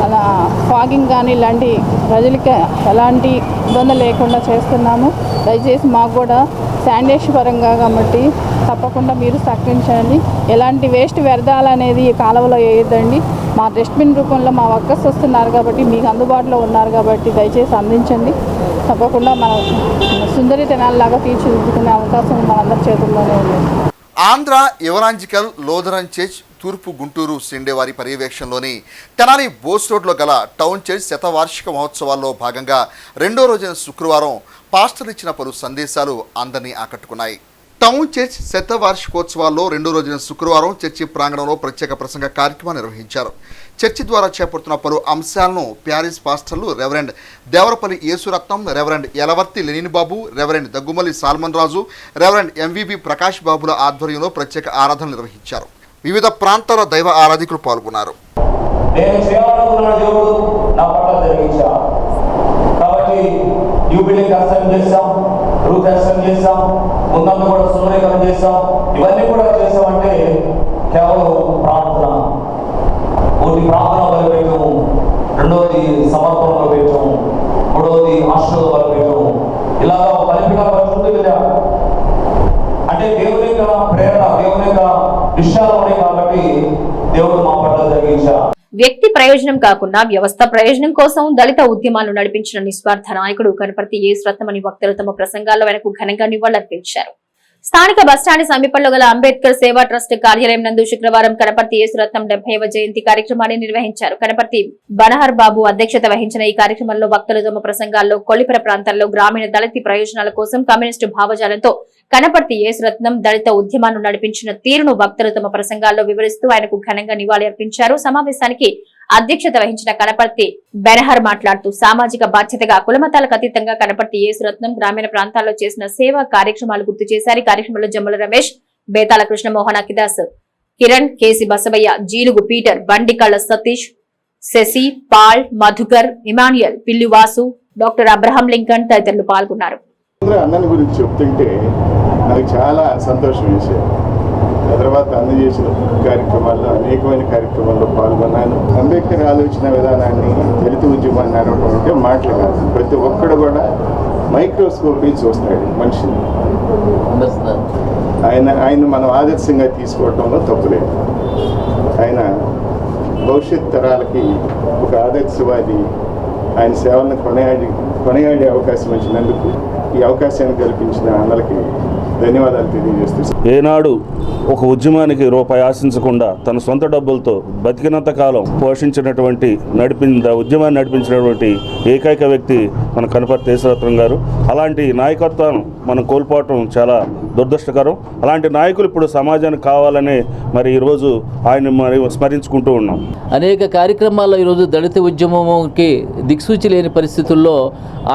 అలా ఫాగింగ్ కానీ ఇలాంటి ప్రజలకి ఎలాంటి ఇబ్బంది లేకుండా చేస్తున్నాము. దయచేసి మాకు కూడా శానిటేషన్ పరంగా కాబట్టి తప్పకుండా మీరు సహకరించండి. ఎలాంటి వేస్ట్ వ్యర్థాలు అనేది కాలువలో వేయొద్దండి. మా డస్ట్బిన్ రూపంలో మా వర్కర్స్ వస్తున్నారు కాబట్టి మీకు అందుబాటులో ఉన్నారు కాబట్టి దయచేసి అందించండి. తప్పకుండా మనం సుందరి తెనాలిలాగా తీర్చిదిద్దుకునే అవకాశం మనందరి చేతుల్లోనే ఉంది. ఆంధ్ర ఎవరాంజికల్ లోథరన్ చర్చ్ తూర్పు గుంటూరు సిండే వారి పర్యవేక్షణలోని తెనాలి బోస్ రోడ్లో గల టౌన్ చర్చ్ శతవార్షిక మహోత్సవాల్లో భాగంగా 2వ రోజైన శుక్రవారం పాస్టర్ ఇచ్చిన పలు సందేశాలు అందరినీ ఆకట్టుకున్నాయి. టౌన్ చర్చ్ శతవార్షికోత్సవాల్లో 2వ రోజున శుక్రవారం చర్చి ప్రాంగణంలో ప్రత్యేక ప్రసంగ కార్యక్రమాన్ని నిర్వహించారు. చర్చి ద్వారా చేపడుతున్న పలు అంశాలను ప్యారిస్ పాస్టర్లు Reverend Devarapalli Yesuratnam, Reverend Yalavarthi Lenin Babu, Reverend Daggumalli Solomon Raju, Reverend MVB Prakash బాబుల ఆధ్వర్యంలో ప్రత్యేక ఆరాధనలు నిర్వహించారు. వివిధ ప్రాంతాల దైవ ఆరాధికులు పాల్గొన్నారు. ఇవన్నీ కూడా చేసామంటే కేవలం ప్రార్థన, ఒకటి ప్రార్థన బలిపీఠము, 2వది సమర్పణ బలిపీఠము, 3వది ఆశీర్వాద బలిపీఠము, ఇలా బలిపీఠాలు పరిస్థితి వెళ్ళాము. అంటే దేవుని యొక్క ప్రేరణ, దేవుని యొక్క విషయాలు ఉన్నాయి కాబట్టి దేవుడు మా పట్ల జరిగించారు. వ్యక్తి ప్రయోజనం కాకుండా వ్యవస్థ ప్రయోజనం కోసం దళిత ఉద్యమాలు నడిపించిన నిస్వార్థ నాయకుడు కనపర్తి యేసురత్నమని వక్తలు తమ ప్రసంగాల్లో వెనక ఘనంగా నివాళులర్పించారు. స్థానిక బస్టాండ్ సమీపంలో గల అంబేద్కర్ సేవా ట్రస్ట్ కార్యాలయం నందు శుక్రవారం కనపర్తి యేసురత్నం 70వ జయంతి కార్యక్రమాన్ని నిర్వహించారు. కనపర్తి బనహర్ బాబు అధ్యక్షత వహించిన ఈ కార్యక్రమంలో వక్తలు తమ ప్రసంగాల్లో కొల్లిపర ప్రాంతాల్లో గ్రామీణ దళిత ప్రయోజనాల కోసం కమ్యూనిస్టు భావజాలంతో కనపర్తి యేసురత్నం దళిత ఉద్యమాన్ని నడిపించిన తీరును వక్తలు తమ ప్రసంగాల్లో వివరిస్తూ ఆయనకు ఘనంగా నివాళి అర్పించారు. సమావేశానికి అధ్యక్షత వహించిన కనపర్తి బెనహర్ మాట్లాడుతూ సామాజిక బాధ్యతగా కులమతాలకు అతీతంగా కనపర్తి యేసురత్నం గ్రామీణ ప్రాంతాల్లో చేసిన సేవా కార్యక్రమాలు గుర్తు చేశారు. కార్యక్రమంలో జమ్మల రమేష్, బేతాల Krishnamohan, అకిదాస్, Kiran, KC Basavaiah, Jeelugu Peter, Bandikalla Satish, Sasi, Paul, Madhukar, Emmanuel, Pillivasu, doctor Abraham Lincoln తదితరులు పాల్గొన్నారు. అన్నని గురించి చెప్తుంటే నాకు చాలా సంతోషం వేసేది. తర్వాత అన్న చేసిన కార్యక్రమాల్లో అనేకమైన కార్యక్రమాల్లో పాల్గొన్నాను. అంబేద్కర్ ఆలోచన విధానాన్ని దళిత ఉద్యమాన్ని అనడం అంటే మాటలు కాదు. ప్రతి ఒక్కడు కూడా మైక్రోస్కోప్ చూస్తాడు మనిషిని. ఆయన మనం ఆదర్శంగా తీసుకోవడంలో తప్పులేదు. ఆయన భవిష్యత్ తరాలకి ఒక ఆదర్శవాది. ఆయన సేవలను కొనియాడే అవకాశం వచ్చినందుకు ఈ అవకాశాన్ని కల్పించిన అన్నలకి ధన్యవాదాలు తెలియజేస్తున్నాను. ఏనాడు ఒక ఉద్యమానికి రూపాయి ఆశించకుండా తన సొంత డబ్బులతో బతికినంత కాలం పోషించినటువంటి ఉద్యమాన్ని నడిపించినటువంటి ఏకైక వ్యక్తి మన కనపర్తి యేసురత్నం గారు. అలాంటి నాయకత్వం మనం కోల్పోవటం చాలా దురదృష్టకరం. అలాంటి నాయకులు ఇప్పుడు సమాజానికి కావాలని మరి ఈరోజు ఆయన మరి స్మరించుకుంటూ ఉన్నాం. అనేక కార్యక్రమాల్లో ఈరోజు దళిత ఉద్యమంకి దిక్సూచి లేని పరిస్థితుల్లో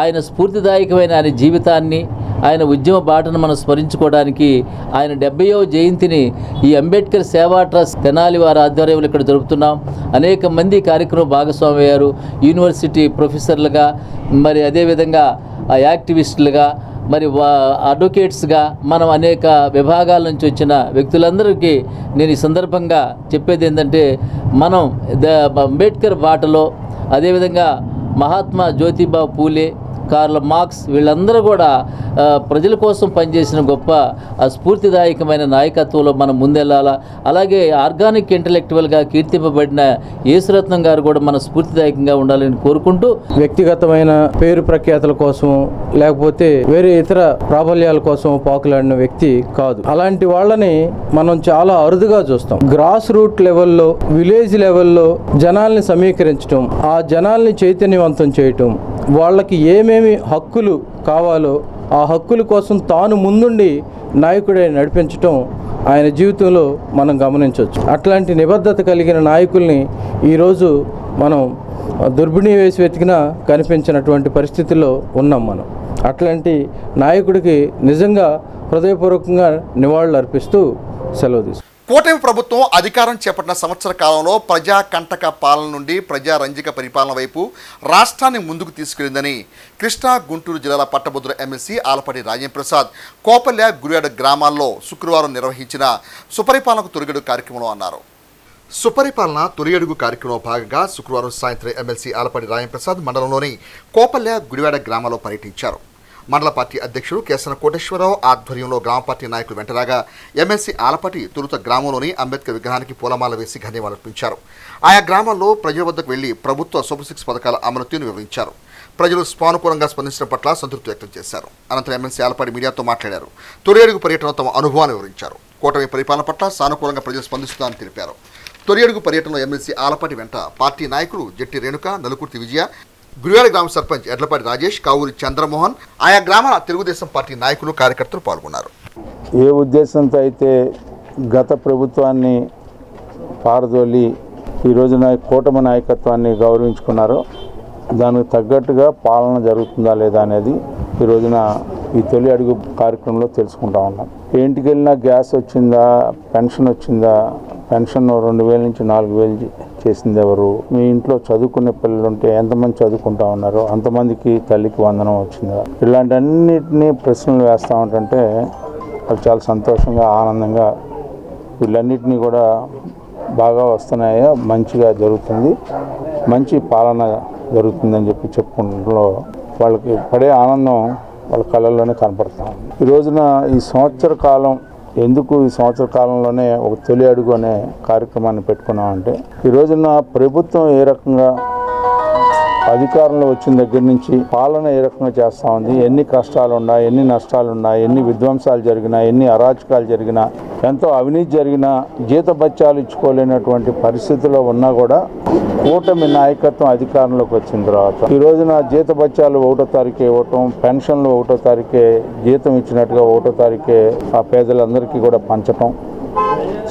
ఆయన స్ఫూర్తిదాయకమైన ఆయన జీవితాన్ని, ఆయన ఉద్యమ బాటను మనం స్మరించుకోవడానికి ఆయన 70వ జయంతిని ఈ అంబేద్కర్ సేవా ట్రస్ట్ తెనాలి వారి ఆధ్వర్యంలో ఇక్కడ జరుపుతున్నాం. అనేక మంది కార్యక్రమం భాగస్వామి అయ్యారు. యూనివర్సిటీ ప్రొఫెసర్లుగా, మరి అదేవిధంగా యాక్టివిస్టులుగా, మరి అడ్వకేట్స్గా మనం అనేక విభాగాల నుంచి వచ్చిన వ్యక్తులందరికీ నేను ఈ సందర్భంగా చెప్పేది ఏంటంటే, మనం అంబేద్కర్ బాటలో, అదేవిధంగా మహాత్మా జ్యోతిబా పూలే, కార్ల్ మార్క్స్ వీళ్ళందరూ కూడా ప్రజల కోసం పనిచేసిన గొప్ప స్ఫూర్తిదాయకమైన నాయకత్వంలో మనం ముందెళ్ళాలా. అలాగే ఆర్గానిక్ ఇంటలెక్చువల్గా కీర్తింపబడిన యేసురత్నం గారు కూడా మన స్ఫూర్తిదాయకంగా ఉండాలని కోరుకుంటూ, వ్యక్తిగతమైన పేరు ప్రఖ్యాతుల కోసం లేకపోతే వేరే ఇతర ప్రాబల్యాల కోసం పాకులాడిన వ్యక్తి కాదు. అలాంటి వాళ్ళని మనం చాలా అరుదుగా చూస్తాం. గ్రాస్ రూట్ లెవెల్లో, విలేజ్ లెవెల్లో జనాల్ని సమీకరించడం, ఆ జనాల్ని చైతన్యవంతం చేయటం, వాళ్ళకి ఏమేమి హక్కులు కావాలో ఆ హక్కుల కోసం తాను ముందుండి నాయకుడే నడిపించటం ఆయన జీవితంలో మనం గమనించవచ్చు. అట్లాంటి నిబద్ధత కలిగిన నాయకుల్ని ఈరోజు మనం దుర్బిణి వేసి వెతికినా కనిపించినటువంటి పరిస్థితుల్లో ఉన్నాం మనం. అట్లాంటి నాయకుడికి నిజంగా హృదయపూర్వకంగా నివాళులు అర్పిస్తూ సెలవు తీసుకుంటాం. కూటమి ప్రభుత్వం అధికారం చేపట్టిన సంవత్సర కాలంలో ప్రజా కంటక పాలన నుండి ప్రజారంజిక పరిపాలన వైపు రాష్ట్రాన్ని ముందుకు తీసుకెళ్లిందని కృష్ణా, గుంటూరు జిల్లాల పట్టభద్రుల ఎమ్మెల్సీ ఆలపాటి రాజేంద్ర ప్రసాద్ కోపల్య, గురియాడ గ్రామాల్లో శుక్రవారం నిర్వహించిన సుపరిపాలనకు తొలిగడుగు కార్యక్రమంలో అన్నారు. సుపరిపాలన తొలిగడుగు కార్యక్రమంలో భాగంగా శుక్రవారం సాయంత్రం ఎమ్మెల్సీ ఆలపాటి రాజేంద్ర ప్రసాద్ మండలంలోని కోపల్య, గురివాడ గ్రామాల్లో పర్యటించారు. మండల పార్టీ అధ్యక్షుడు కేసన కోటేశ్వరరావు ఆధ్వర్యంలో గ్రామ పార్టీ నాయకులు వెంటరాగా ఎమ్మెల్సీ ఆలపాటి తొలుత గ్రామంలోని అంబేద్కర్ విగ్రహానికి పూలమాల వేసి ధన్యవాదాలర్పించారు. ఆయా గ్రామాల్లో ప్రజల వద్దకు వెళ్లి ప్రభుత్వ సూపర్ 6 పథకాల అమలు తీరును వివరించారు. ప్రజలు సానుకూలంగా స్పందించడం పట్ల సంతృప్తి వ్యక్తం చేశారు. అనంతరం ఎమ్మెల్సీ ఆలపాటి మీడియాతో మాట్లాడారు. తొలి అడుగు పర్యటనలో తమ అనుభవాన్ని వివరించారు. కూటమి పరిపాలన పట్ల సానుకూలంగా ప్రజలు స్పందిస్తున్నారని తెలిపారు. తొలి అడుగు పర్యటనలో ఎమ్మెల్సీ ఆలపాటి వెంట పార్టీ నాయకులు జట్టి రేణుక, నలుకుర్తి విజయ, గురివాడ గ్రామ సర్పంచ్ ఎడ్లపాటి రాజేష్, కావూరి చంద్రమోహన్, ఆయా గ్రామాల తెలుగుదేశం పార్టీ నాయకులు, కార్యకర్తలు పాల్గొన్నారు. ఏ ఉద్దేశంతో అయితే గత ప్రభుత్వాన్ని పారదోలి ఈ రోజున కూటమి నాయకత్వాన్ని గౌరవించుకున్నారో దానికి తగ్గట్టుగా పాలన జరుగుతుందా లేదా అనేది ఈ రోజున ఈ తొలి అడుగు కార్యక్రమంలో తెలుసుకుంటా ఉన్నాం. ఇంటికి వెళ్ళినా గ్యాస్ వచ్చిందా, పెన్షన్ వచ్చిందా, పెన్షన్ 2000 నుంచి 4000 చేసింది ఎవరు, మీ ఇంట్లో చదువుకునే పిల్లలు ఉంటే ఎంతమంది చదువుకుంటా ఉన్నారో అంతమందికి తల్లికి వందనం వచ్చిందా, ఇలాంటి అన్నిటినీ ప్రశ్నలు వేస్తూ ఉంటుంటే అది చాలా సంతోషంగా, ఆనందంగా వీళ్ళన్నిటినీ కూడా బాగా వస్తున్నాయో, మంచిగా జరుగుతుంది, మంచి పాలన జరుగుతుందని చెప్పుకుంటూ వాళ్ళకి పడే ఆనందం వాళ్ళ కళ్ళల్లోనే కనపడతాం. ఈ రోజున ఈ సంవత్సర కాలం ఎందుకు ఈ సంవత్సర కాలంలోనే ఒక తొలి అడుగు అనే కార్యక్రమాన్ని పెట్టుకున్నామంటే, ఈ రోజున ప్రభుత్వం ఏ రకంగా అధికారంలో వచ్చిన దగ్గర నుంచి పాలన ఏ రకంగా చేస్తూ ఉంది, ఎన్ని కష్టాలు ఉన్నా, ఎన్ని నష్టాలు ఉన్నా, ఎన్ని విధ్వంసాలు జరిగినా, ఎన్ని అరాచకాలు జరిగినా, ఎంతో అవినీతి జరిగినా, జీతభత్యాలు ఇచ్చుకోలేనటువంటి పరిస్థితిలో ఉన్నా కూడా కూటమి నాయకత్వం అధికారంలోకి వచ్చిన తర్వాత ఈ రోజున జీతభత్యాలు 1వ తారీఖే ఇవ్వటం, పెన్షన్లు 1వ తారీఖే జీతం ఇచ్చినట్టుగా 1వ తారీఖే ఆ పేదలందరికీ కూడా పంచటం,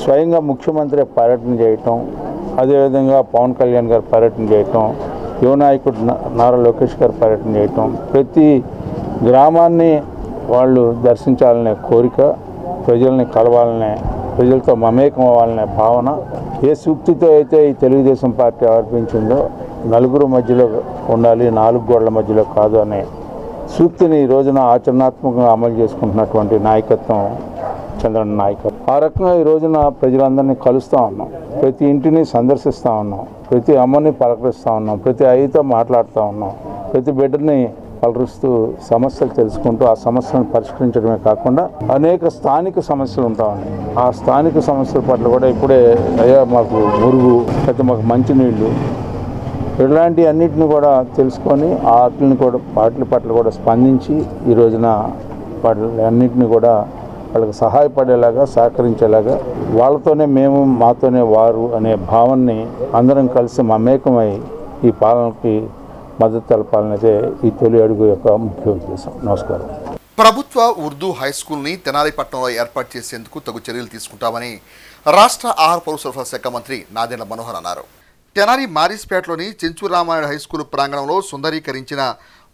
స్వయంగా ముఖ్యమంత్రి పర్యటన చేయటం, అదేవిధంగా పవన్ కళ్యాణ్ గారు పర్యటన చేయటం, యువ నాయకుడు నారా లోకేష్ గారు పర్యటన చేయటం, ప్రతి గ్రామాన్ని వాళ్ళు దర్శించాలనే కోరిక, ప్రజల్ని కలవాలనే, ప్రజలతో మమేకం అవ్వాలనే భావన ఏ సూక్తితో అయితే ఈ తెలుగుదేశం పార్టీ ఆర్పించిందో, నలుగురు మధ్యలో ఉండాలి, 4 గోడల మధ్యలో కాదు అనే సూక్తిని ఈ రోజున ఆచరణాత్మకంగా అమలు చేసుకుంటున్నటువంటి నాయకత్వం చంద్రన్న నాయకత్వం. ఆ రకంగా ఈ రోజున ప్రజలందరినీ కలుస్తూ ఉన్నాం, ప్రతి ఇంటిని సందర్శిస్తూ ఉన్నాం, ప్రతి అమ్మని పలకరిస్తూ ఉన్నాం, ప్రతి అయ్యతో మాట్లాడుతూ ఉన్నాం, ప్రతి బిడ్డని పలకరిస్తూ సమస్యలు తెలుసుకుంటూ ఆ సమస్యలను పరిష్కరించడమే కాకుండా అనేక స్థానిక సమస్యలు ఉంటా ఉన్నాయి. ఆ స్థానిక సమస్యల పట్ల కూడా ఇప్పుడే అయ్యా మాకు మురుగు, లేకపోతే మాకు మంచినీళ్ళు, ఇలాంటి అన్నిటిని కూడా తెలుసుకొని వాటి పట్ల కూడా స్పందించి ఈ రోజున వాటి అన్నింటినీ కూడా వాళ్ళకి సహాయపడేలాగా, సహకరించేలాగా, వాళ్ళతోనే మేము, మాతోనే వారు అనే భావనని అందరం కలిసి మమేకమై ఈ పాలనకి మద్దతు తెలపాలనేదే ఈ తొలి అడుగు యొక్క ముఖ్య ఉద్దేశం. నమస్కారం. ప్రభుత్వ ఉర్దూ హై స్కూల్ని తెనాలిపట్నంలో ఏర్పాటు చేసేందుకు తగు చర్యలు తీసుకుంటామని రాష్ట్ర ఆహార పౌర సరఫరా శాఖ మంత్రి నాదెండ్ల మనోహర్ అన్నారు. తెనాలి మారిస్పేటలోని చెంచు రామాయణ హై స్కూల్ ప్రాంగణంలో సుందరీకరించిన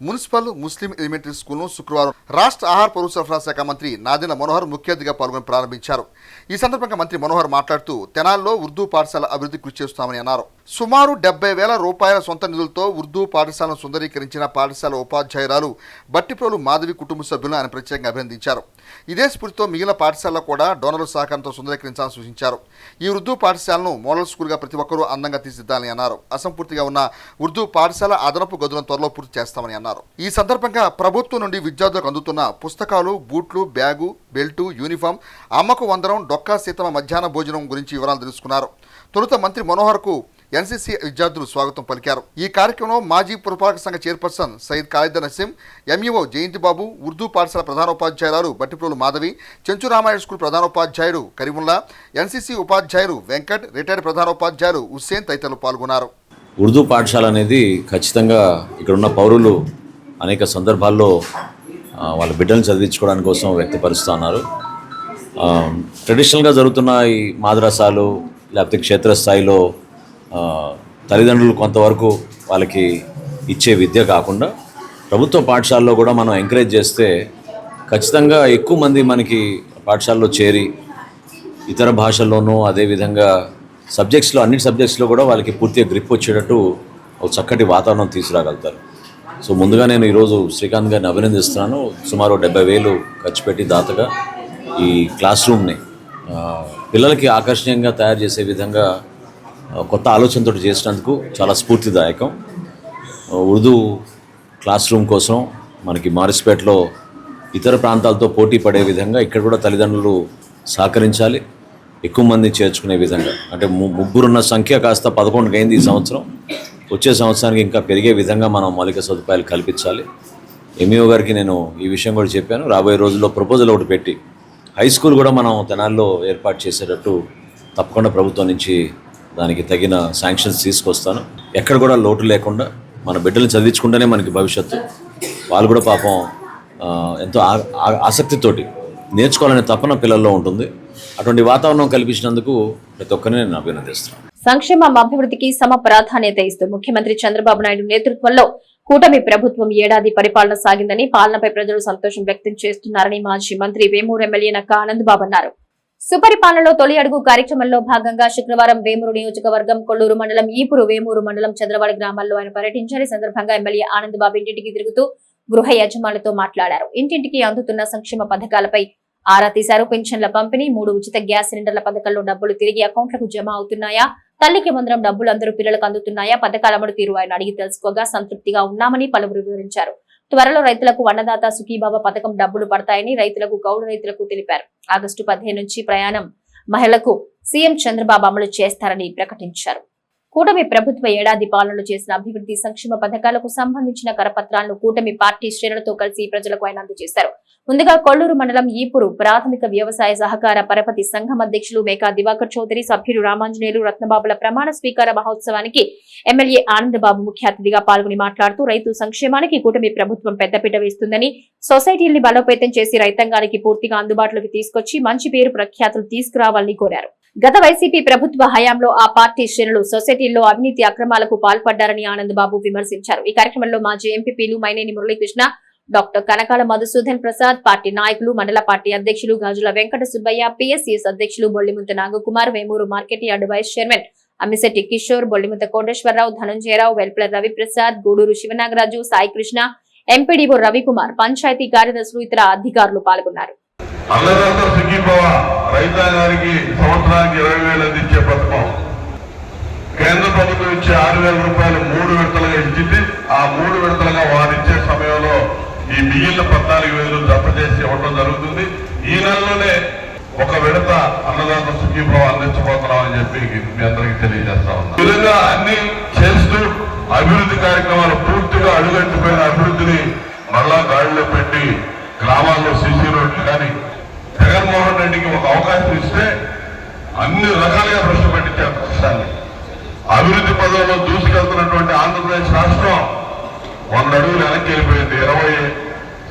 మున్సిపల్ ముస్లిం ఎలిమెంటరీ స్కూల్ను శుక్రవారం రాష్ట్ర ఆహార పౌర సరఫరా శాఖ మంత్రి నాదెండ్ల మనోహర్ ముఖ్య అతిథిగా పాల్గొని ప్రారంభించారు. ఈ సందర్భంగా మంత్రి మనోహర్ మాట్లాడుతూ తెనాలిలో ఉర్దూ పాఠశాల అభివృద్ధి కృషి చేస్తామని అన్నారు. సుమారు 70,000 రూపాయల సొంత నిధులతో ఉర్దూ పాఠశాలను సుందరీకరించిన పాఠశాల ఉపాధ్యాయురాలు బట్టిప్రోలు మాధవి కుటుంబ సభ్యులను ఆయన ప్రత్యేకంగా అభినందించారు. ఇదే స్ఫూర్తితో మిగిలిన పాఠశాలలో కూడా డోనర్ల సహకారంతో సుందరీకరించాలని సూచించారు. ఈ ఉర్దూ పాఠశాలను మోడల్ స్కూల్గా ప్రతి ఒక్కరూ అందంగా తీర్చిదిద్దాలని అన్నారు. అసంపూర్తిగా ఉన్న ఉర్దూ పాఠశాల అదనపు గదులను త్వరలో పూర్తి చేస్తామని అన్నారు. ఈ సందర్భంగా ప్రభుత్వం నుండి విద్యార్థులకు అందుతున్న పుస్తకాలు, బూట్లు, బ్యాగు, బెల్టు, యూనిఫామ్, అమ్మకు వందనం, డొక్కా సీతమ్మ మధ్యాహ్న భోజనం గురించి వివరాలు తెలుసుకున్నారు. తొలుత మంత్రి మనోహర్కు ఎన్సీసీ విద్యార్థులు స్వాగతం పలికారు. ఈ కార్యక్రమంలో మాజీ పురపాలక సంఘ చైర్పర్సన్ సయ్యద్ ఖాలిద్ నసీం, ఎంఈఓ జయంతిబాబు, ఉర్దూ పాఠశాల ప్రధానోపాధ్యాయురాలు బట్టిప్రోలు మాధవి, చెంచు రామాయణ స్కూల్ ప్రధానోపాధ్యాయుడు కరీముల్లా, ఎన్సీసీ ఉపాధ్యాయులు వెంకట్, రిటైర్డ్ ప్రధానోపాధ్యాయులు హుస్సేన్ తదితరులు పాల్గొన్నారు. ఉర్దూ పాఠశాల అనేది ఖచ్చితంగా ఇక్కడున్న పౌరులు అనేక సందర్భాల్లో వాళ్ళ బిడ్డలను చదివించుకోవడానికి కోసం వ్యక్తపరుస్తూ ఉన్నారు. ట్రెడిషనల్గా జరుగుతున్న ఈ మాద్రసాలు లేకపోతే క్షేత్రస్థాయిలో తల్లిదండ్రులు కొంతవరకు వాళ్ళకి ఇచ్చే విద్య కాకుండా ప్రభుత్వ పాఠశాలలో కూడా మనం ఎంకరేజ్ చేస్తే ఖచ్చితంగా ఎక్కువ మంది మనకి పాఠశాలలో చేరి ఇతర భాషల్లోనూ అదేవిధంగా సబ్జెక్ట్స్లో అన్ని సబ్జెక్ట్స్లో కూడా వాళ్ళకి పూర్తిగా గ్రిప్ వచ్చేటట్టు ఒక చక్కటి వాతావరణం తీసుకురాగలుగుతారు. సో ముందుగా నేను ఈరోజు శ్రీకాంత్ గారిని అభినందిస్తున్నాను. సుమారు 70,000 ఖర్చు పెట్టి దాతగా ఈ క్లాస్ రూమ్ని పిల్లలకి ఆకర్షణీయంగా తయారు చేసే విధంగా కొత్త ఆలోచనతో చేసినందుకు చాలా స్ఫూర్తిదాయకం. ఉర్దూ క్లాస్ రూమ్ కోసం మనకి మారిస్పేటలో ఇతర ప్రాంతాలతో పోటీ పడే విధంగా ఇక్కడ కూడా తల్లిదండ్రులు సహకరించాలి, ఎక్కువ మంది చేర్చుకునే విధంగా. అంటే ముగ్గురున్న సంఖ్య కాస్త 11 అయింది ఈ సంవత్సరం. వచ్చే సంవత్సరానికి ఇంకా పెరిగే విధంగా మనం మౌలిక సదుపాయాలు కల్పించాలి. ఎంఈఓ గారికి నేను ఈ విషయం కూడా చెప్పాను. రాబోయే రోజుల్లో ప్రపోజల్ ఒకటి పెట్టి హై స్కూల్ కూడా మనం తెనాల్లో ఏర్పాటు చేసేటట్టు తప్పకుండా ప్రభుత్వం నుంచి దానికి తగిన శాంక్షన్స్ తీసుకొస్తాను. ఎక్కడ కూడా లోటు లేకుండా మన బిడ్డలు చదివించుకుంటేనే మనకి భవిష్యత్తు. వాళ్ళు కూడా పాపం ఎంతో ఆసక్తితోటి నేర్చుకోవాలనే తపన పిల్లల్లో ఉంటుంది. అటువంటి వాతావరణం కల్పించినందుకు ప్రతి ఒక్కరిని నేను అభినందిస్తున్నాను. సంక్షేమం అభివృద్ధికి సమ ప్రాధాన్యత ఇస్తూ ముఖ్యమంత్రి చంద్రబాబు నాయుడు నేతృత్వంలో కూటమి ప్రభుత్వం ఏడాది పరిపాలన సాగిందని, పాలనపై ప్రజలు సంతోషం వ్యక్తం చేస్తున్నారని మాజీ మంత్రి వేమూరు ఎమ్మెల్యే నక్కా ఆనందబాబు అన్నారు. సుపరిపాలనలో తొలి అడుగు కార్యక్రమంలో భాగంగా శుక్రవారం వేమూరు నియోజకవర్గం కొల్లూరు మండలం, ఈపురు, వేమూరు మండలం, చంద్రవాడి గ్రామాల్లో ఆయన పర్యటించారు. ఈ సందర్భంగా ఎమ్మెల్యే ఆనందబాబు ఇంటింటికి తిరుగుతూ గృహ యజమానులతో మాట్లాడారు. ఇంటింటికి అందుతున్న సంక్షేమ పథకాలపై ఆరా తీశారు. పెన్షన్ల పంపిణీ, 3 ఉచిత గ్యాస్ సిలిండర్ల పథకంలో డబ్బులు తిరిగి అకౌంట్లకు జమ అవుతున్నాయా, తల్లికి వందనం డబ్బులు అందరూ పిల్లలకు అందుతున్నాయా, పథకాల అమలు తీరు ఆయన అడిగి తెలుసుకోగా సంతృప్తిగా ఉన్నామని పలువురు వివరించారు. త్వరలో రైతులకు అన్నదాత సుఖీబాబా పథకం డబ్బులు పడతాయని రైతులకు, గౌడ రైతులకు తెలిపారు. ఆగస్టు 15 నుంచి ప్రయాణం మహిళలకు సీఎం చంద్రబాబు అమలు చేస్తారని ప్రకటించారు. కూటమి ప్రభుత్వ ఏడాది పాలనలో చేసిన అభివృద్ధి సంక్షేమ పథకాలకు సంబంధించిన కరపత్రాలను కూటమి పార్టీ శ్రేణులతో కలిసి ప్రజలకు ఆయన అందజేశారు. ముందుగా కొల్లూరు మండలం ఈపురు ప్రాథమిక వ్యవసాయ సహకార పరపతి సంఘం అధ్యక్షులు మేకా దివాకర్ చౌదరి, సభ్యులు రామాంజనేయులు, రత్నబాబుల ప్రమాణ స్వీకార మహోత్సవానికి ఎమ్మెల్యే ఆనందబాబు ముఖ్య అతిథిగా పాల్గొని మాట్లాడుతూ రైతు సంక్షేమానికి కూటమి ప్రభుత్వం పెద్దపీట వేస్తుందని, సొసైటీల్ని బలోపేతం చేసి రైతాంగానికి పూర్తిగా అందుబాటులోకి తీసుకొచ్చి మంచి పేరు ప్రఖ్యాతులు తీసుకురావాలని కోరారు. గత వైసీపీ ప్రభుత్వ హయాంలో ఆ పార్టీ శ్రేణులు సొసైటీల్లో అవినీతి అక్రమాలకు పాల్పడ్డారని ఆనందబాబు విమర్శించారు. ఈ కార్యక్రమంలో మాజీ ఎంపీపీలు మైనేని మురళీకృష్ణ, డాక్టర్ కనకాల మధుసూదన్ ప్రసాద్, పార్టీ నాయకులు, మండల పార్టీ అధ్యక్షులు గాజుల వెంకట సుబ్బయ్య, పిఎస్సిఎస్ అధ్యక్షులు Bollimunta Nagakumar, Vemuru market yard vice chairman Ammisetti Kishore, Bollimunta Koteswararao, Dhananjayarao, Velpula Raviprasad, Guduru Sivanagaraju, Sai Krishna, MPDO Ravikumar, panchayat కార్యదర్శులు, ఇతర అధికారులు పాల్గొన్నారు. అన్నదాత సుఖీభవ రైతాంగానికి సంవత్సరానికి 20,000 అందించే పథకం కేంద్ర ప్రభుత్వం ఇచ్చే 6,000 రూపాయలు 3 విడతలుగా ఇచ్చింది. ఆ 3 విడతలుగా వారు ఇచ్చే సమయంలో ఈ మిగిలిన 14,000 జత చేసి ఇవ్వడం జరుగుతుంది. ఈ నెలలోనే ఒక విడత అన్నదాత సుఖీభవ అందించబోతున్నాం అని చెప్పి మీ అందరికీ తెలియజేస్తా ఉన్నాం. ఈ విధంగా అన్ని చేస్తూ అభివృద్ధి కార్యక్రమాలు పూర్తిగా అడుగంటిపోయిన అభివృద్ధిని మళ్ళా గాడిలో పెట్టి గ్రామాల్లో సీసీ రోడ్లు కానీ జగన్మోహన్ రెడ్డికి ఒక అవకాశం ఇస్తే అన్ని రకాలుగా ప్రశ్న పట్టించారు రాష్ట్రాన్ని. అభివృద్ధి పదంలో దూసుకెళ్తున్నటువంటి ఆంధ్రప్రదేశ్ రాష్ట్రం 100 అడుగులు వెనక్కి వెళ్ళిపోయింది. 20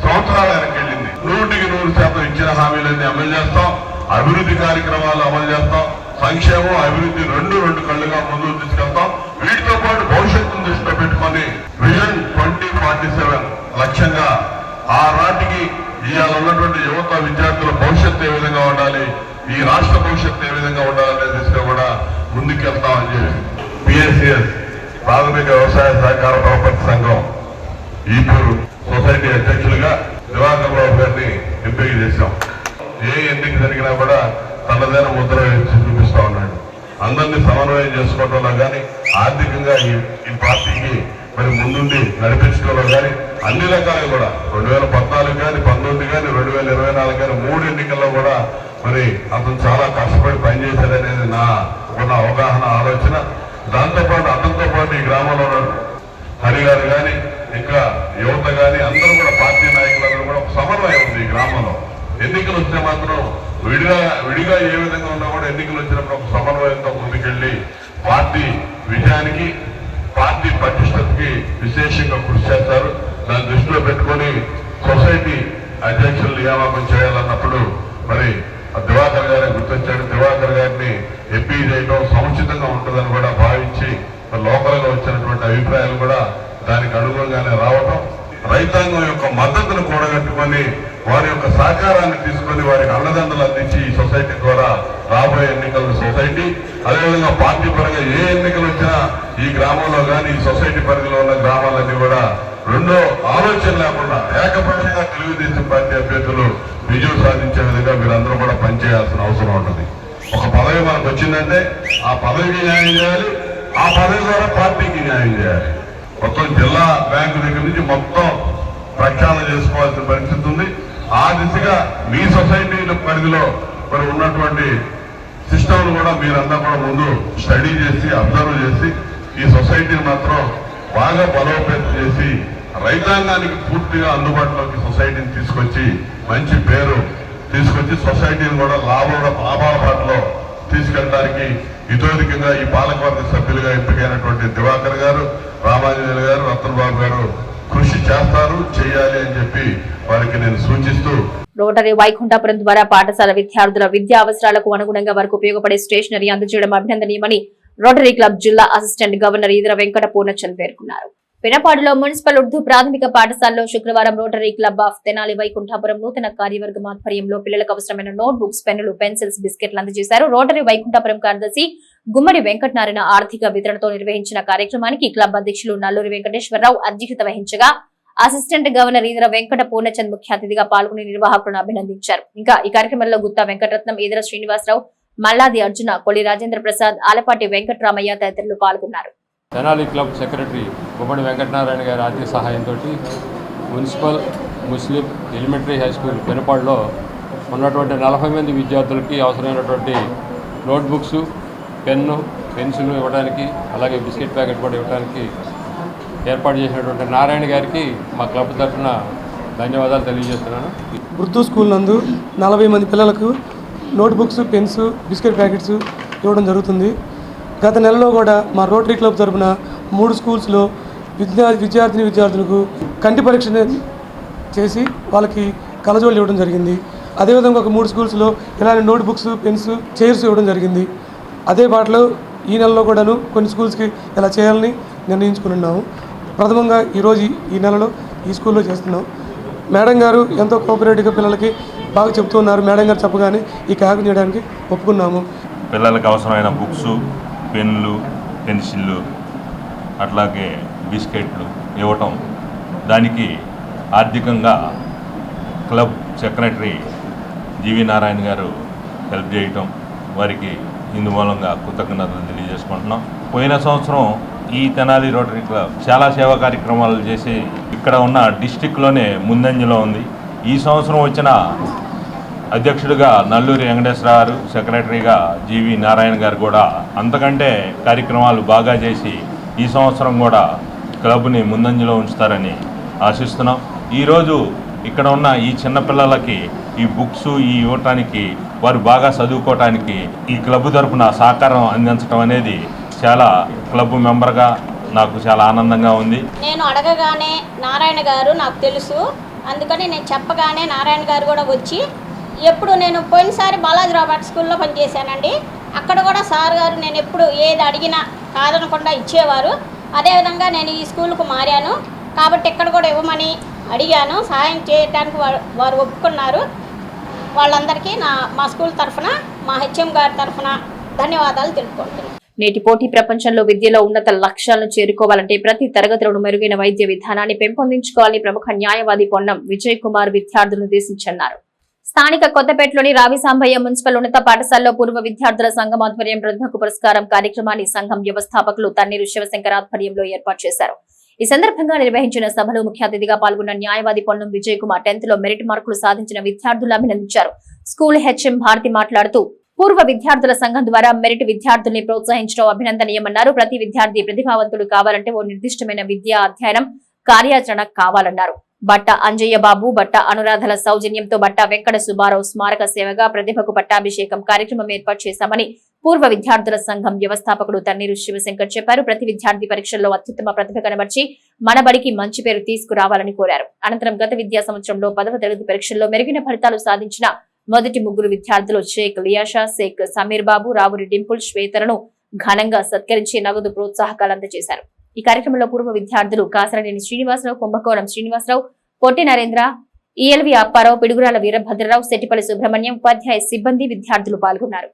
సంవత్సరాలు వెనక్కి వెళ్ళింది. 100% ఇచ్చిన హామీలన్నీ అమలు చేస్తాం, అభివృద్ధి కార్యక్రమాలు అమలు చేస్తాం, సంక్షేమం అభివృద్ధి రెండు కళ్ళుగా ముందుకు తీసుకెళ్తాం. వీటితో పాటు భవిష్యత్తును దృష్టిలో పెట్టుకొని విజన్ 2047 లక్ష్యంగా ఆ నాటికి ఇవాళ ఉన్నటువంటి యువత విద్యార్థుల భవిష్యత్తు ఏ విధంగా ఉండాలి, ఈ రాష్ట్ర భవిష్యత్తు ఏ విధంగా ఉండాలనే దిశగా కూడా ముందుకెళ్తామని చెప్పి పిఎస్సిఎస్ ప్రాథమిక వ్యవసాయ సహకార పరపతి సంఘం ఈపూరు సొసైటీ అధ్యక్షులుగా దివాకర్ రావు గారిని ఎంపిక చేశాం. ఏ ఎన్నిక జరిగినా కూడా తనదైన ముద్ర వేసి చూపిస్తా ఉన్నాడు. అందరినీ సమన్వయం చేసుకోవడంలో కానీ ఆర్థికంగా ఈ పార్టీకి మరి ముందుండి నడిపించడంలో కానీ అన్ని రకాలుగా కూడా 2014 కానీ 19 కానీ 2024 కానీ 3 ఎన్నికల్లో కూడా మరి అతను చాలా కష్టపడి పనిచేశాడనేది నా ఉన్న అవగాహన ఆలోచన. దాంతోపాటు అతనితో పాటు ఈ గ్రామంలో హరి గారు కానీ ఇంకా యువత కానీ అందరూ కూడా పార్టీ నాయకులందరూ కూడా సమన్వయం ఉంది. ఈ గ్రామంలో ఎన్నికలు వస్తే మాత్రం విడిగా ఏ విధంగా ఉన్నా కూడా ఎన్నికలు వచ్చినప్పుడు ఒక సమన్వయంతో ముందుకెళ్ళి పార్టీ విజయానికి పార్టీ పటిష్టతకి విశేషంగా కృషి చేస్తారు. దాన్ని దృష్టిలో పెట్టుకొని సొసైటీ అధ్యక్షులు నియామకం చేయాలన్నప్పుడు మరి దివాకర్ గారే గుర్తొచ్చాడు. దివాకర్ గారిని ఎంపీ చేయడం సముచితంగా ఉంటుందని కూడా భావించి లోకల్గా వచ్చినటువంటి అభిప్రాయాలు కూడా దానికి అనుగుణంగానే రావడం, రైతాంగం యొక్క మద్దతును కూడగట్టుకొని వారి యొక్క సహకారాన్ని తీసుకొని వారికి అండదండలు అందించి ఈ సొసైటీ ద్వారా రాబోయే ఎన్నికల సొసైటీ అదేవిధంగా పార్టీ పరంగా ఏ ఎన్నికలు వచ్చినా ఈ గ్రామంలో కానీ ఈ సొసైటీ పరిధిలో ఉన్న గ్రామాలన్నీ కూడా రెండో ఆలోచన లేకుండా ఏకపక్షంగా తెలుగుదేశం పార్టీ అభ్యర్థులు విజయం సాధించే విధంగా మీరందరూ కూడా పనిచేయాల్సిన అవసరం ఉంటుంది. ఒక పదవి మనకు వచ్చిందంటే ఆ పదవికి న్యాయం చేయాలి, ఆ పదవి ద్వారా పార్టీకి న్యాయం చేయాలి. మొత్తం జిల్లా బ్యాంకు దగ్గర నుంచి మొత్తం ప్రక్షాళన చేసుకోవాల్సిన పరిస్థితి ఉంది. ఆ దిశగా మీ సొసైటీల పరిధిలో మరి ఉన్నటువంటి సిస్టమ్ను కూడా మీరంతా కూడా ముందు స్టడీ చేసి అబ్జర్వ్ చేసి ఈ సొసైటీని మాత్రం బాగా బలోపేతం చేసి రైతాంగానికి పూర్తిగా అందుబాటులోకి సొసైటీని తీసుకొచ్చి మంచి పేరు తీసుకొచ్చి సొసైటీని కూడా లాభాల బాటలో తీసుకెళ్ళడానికి ఇతోధికంగా ఈ పాలకవర్గ సభ్యులుగా ఎంపికైనటువంటి దివాకర్ గారు, రామాంజనేయులు గారు, రతన్ బాబు గారు కృషి చేయాలి అని చెప్పి వారికి నేను సూచిస్తూ రోటరీ వైకుంఠపురం ద్వారా పాఠశాల విద్యార్థుల విద్యా అవసరాలకు అనుగుణంగా వారికి ఉపయోగపడే స్టేషనరీ అందజేయడం అభినందనీయమని రోటరీ క్లబ్ జిల్లా అసిస్టెంట్ గవర్నర్ ఈదర వెంకట పూర్ణచంద్ పేర్కొన్నారు. పినపాడులో మున్సిపల్ ఉర్దూ ప్రాథమిక పాఠశాలలో శుక్రవారం rotary club of Tenali Vaikunthapuram నూతన కార్యవర్గం ఆధ్వర్యంలో పిల్లలకు అవసరమైన నోట్ బుక్స్, పెన్నులు, పెన్సిల్స్, బిస్కెట్లు అందజేశారు. రోటరీ వైకుంఠపురం కార్యదర్శి గుమ్మడి వెంకటనారాయణ ఆర్థిక వితరణతో నిర్వహించిన కార్యక్రమానికి క్లబ్ అధ్యక్షులు నల్లూరి వెంకటేశ్వరరావు అధ్యక్షత వహించగా అసిస్టెంట్ గవర్నర్ ఈదర వెంకట పూర్ణచంద్ ముఖ్య అతిథిగా పాల్గొని నిర్వాహకులను అభినందించారు. ఇంకా ఈ కార్యక్రమంలో గుత్తా వెంకటరత్నం, ఈదర శ్రీనివాసరావు, మల్లాది అర్జున, కొల్లి రాజేంద్ర ప్రసాద్, ఆలపాటి వెంకటరామయ్య తదితరులు పాల్గొన్నారు. తెనాలి క్లబ్ సెక్రటరీ గుమ్మడి వెంకటనారాయణ గారి ఆర్థిక సహాయంతో మున్సిపల్ ముస్లిం ఎలిమెంటరీ హై స్కూల్ పెనుపాడులో ఉన్నటువంటి 40 మంది విద్యార్థులకి అవసరమైనటువంటి నోట్బుక్స్, పెన్ను, పెన్సిల్ ఇవ్వడానికి అలాగే బిస్కెట్ ప్యాకెట్ కూడా ఇవ్వడానికి ఏర్పాటు చేసినటువంటి నారాయణ గారికి మా క్లబ్ తరఫున ధన్యవాదాలు తెలియజేస్తున్నాను. ఉర్దూ స్కూల్ నందు 40 మంది పిల్లలకు నోట్బుక్స్, పెన్స్, బిస్కెట్ ప్యాకెట్స్ ఇవ్వడం జరుగుతుంది. గత నెలలో కూడా మా రోటరీ క్లబ్ తరఫున 3 స్కూల్స్లో విద్యార్థులకు కంటి పరీక్ష చేసి వాళ్ళకి కళ్ళజోళ్ళు ఇవ్వడం జరిగింది. అదేవిధంగా ఒక 3 స్కూల్స్లో ఇలాంటి నోట్ బుక్స్, పెన్స్, చైర్స్ ఇవ్వడం జరిగింది. అదే బాటలో ఈ నెలలో కూడాను కొన్ని స్కూల్స్కి ఇలా చేయాలని నిర్ణయించుకుని ఉన్నాము. ప్రథమంగా ఈరోజు ఈ నెలలో ఈ స్కూల్లో చేస్తున్నాం. మేడం గారు ఎంతో కోఆపరేటివ్గా పిల్లలకి బాగా చెప్తున్నారు. మేడం గారు చెప్పగానే ఈ క్యాంప్ చేయడానికి ఒప్పుకున్నాము. పిల్లలకు అవసరమైన బుక్స్, పెన్నులు, పెన్సిళ్ళు, అట్లాగే బిస్కెట్లు ఇవ్వటం, దానికి ఆర్థికంగా క్లబ్ సెక్రటరీ జీవి నారాయణ గారు హెల్ప్ చేయటం, వారికి ఇందు మూలంగా కృతజ్ఞతలు తెలియజేసుకుంటున్నాం. పోయిన సంవత్సరం ఈ తెనాలి రోటరీ క్లబ్ చాలా సేవా కార్యక్రమాలు చేసి ఇక్కడ ఉన్న డిస్టిక్లోనే ముందంజలో ఉంది. ఈ సంవత్సరం వచ్చిన అధ్యక్షుడిగా నల్లూరి వెంకటేశ్వర గారు, సెక్రటరీగా జీవి నారాయణ గారు కూడా అంతకంటే కార్యక్రమాలు బాగా చేసి ఈ సంవత్సరం కూడా క్లబ్ని ముందంజలో ఉంచుతారని ఆశిస్తున్నాం. ఈరోజు ఇక్కడ ఉన్న ఈ చిన్నపిల్లలకి ఈ బుక్స్ ఇవ్వటానికి, వారు బాగా చదువుకోవటానికి ఈ క్లబ్ తరఫున సహకారం అందించడం అనేది చాలా క్లబ్ మెంబర్గా నాకు చాలా ఆనందంగా ఉంది. నేను అడగగానే నారాయణ గారు నాకు తెలుసు, అందుకని నేను చెప్పగానే నారాయణ గారు కూడా వచ్చి, ఎప్పుడు నేను పోయినసారి బాలాజీ రాబర్ట్ స్కూల్లో పనిచేశానండి. అక్కడ కూడా సార్ గారు నేను ఎప్పుడు ఏది అడిగినా కాదనకుండా ఇచ్చేవారు. అదేవిధంగా నేను ఈ స్కూల్కు మారాను కాబట్టి ఇక్కడ కూడా ఇవ్వమని అడిగాను. సహాయం చేయడానికి వారు ఒప్పుకున్నారు. వాళ్ళందరికీ మా స్కూల్ తరఫున, మా హెచ్ఎం గారి తరఫున ధన్యవాదాలు తెలుపుకుంటున్నాను. నేటి పోటీ ప్రపంచంలో విద్యలో ఉన్నత లక్ష్యాలను చేరుకోవాలంటే ప్రతి తరగతిలోనూ మెరుగైన వైద్య విధానాన్ని పెంపొందించుకోవాలని ప్రముఖ న్యాయవాది పొన్నం విజయ్ కుమార్ విద్యార్థులను ఉద్దేశించన్నారు. స్థానిక కొత్తపేటలోని రావిసాంబయ్య మున్సిపల్ ఉన్నత పాఠశాలలో పూర్వ విద్యార్థుల సంఘం ఆధ్వర్యం ప్రతిభకు పురస్కారం కార్యక్రమాన్ని సంఘం వ్యవస్థాపకులు తన్నీరు శివశంకర్ ఆధ్వర్యంలో ఏర్పాటు చేశారు. ఈ సందర్భంగా నిర్వహించిన సభలో ముఖ్య అతిథిగా పాల్గొన్న న్యాయవాది పొన్నం విజయ్ కుమార్ 10th లో మెరిట్ మార్కులు సాధించిన విద్యార్థులను అభినందించారు. స్కూల్ హెచ్ఎం భారతి మాట్లాడుతూ పూర్వ విద్యార్థుల సంఘం ద్వారా మెరిట్ విద్యార్థుల్ని ప్రోత్సహించడం అభినందనీయమన్నారు. ప్రతి విద్యార్థి ప్రతిభావంతుడు కావాలంటే ఓ నిర్దిష్టమైన విద్యా అధ్యయనం, కార్యాచరణ కావాలన్నారు. బట్ట అంజయ్య బాబు, బట్ట అనురాధల సౌజన్యంతో బట్ట వెంకట సుబ్బారావు స్మారక సేవగా ప్రతిభకు పట్టాభిషేకం కార్యక్రమం ఏర్పాటు చేశామని పూర్వ విద్యార్థుల సంఘం వ్యవస్థాపకుడు తన్నీరు శివశంకర్ చెప్పారు. ప్రతి విద్యార్థి పరీక్షల్లో అత్యుత్తమ ప్రతిభ కనబర్చి మన బడికి మంచి పేరు తీసుకురావాలని కోరారు. అనంతరం గత విద్యా సంవత్సరంలో 10వ తరగతి పరీక్షల్లో మెరుగైన ఫలితాలు సాధించిన మొదటి 3 విద్యార్థులు షేక్ లియాషా, షేక్ సమీర్ బాబు, రావురి డింపుల్, శ్వేతలను ఘనంగా సత్కరించి నగదు ప్రోత్సాహకాలు అందజేశారు. ఈ కార్యక్రమంలో పూర్వ విద్యార్థులు కాసరనేని శ్రీనివాసరావు, కుంభకోణం శ్రీనివాసరావు, పొట్టి నరేంద్ర, ఈఎల్వి అప్పారావు, పిడుగురాల వీరభద్రరావు, సెట్టిపల్లి సుబ్రహ్మణ్యం, ఉపాధ్యాయ సిబ్బంది, విద్యార్థులు పాల్గొన్నారు.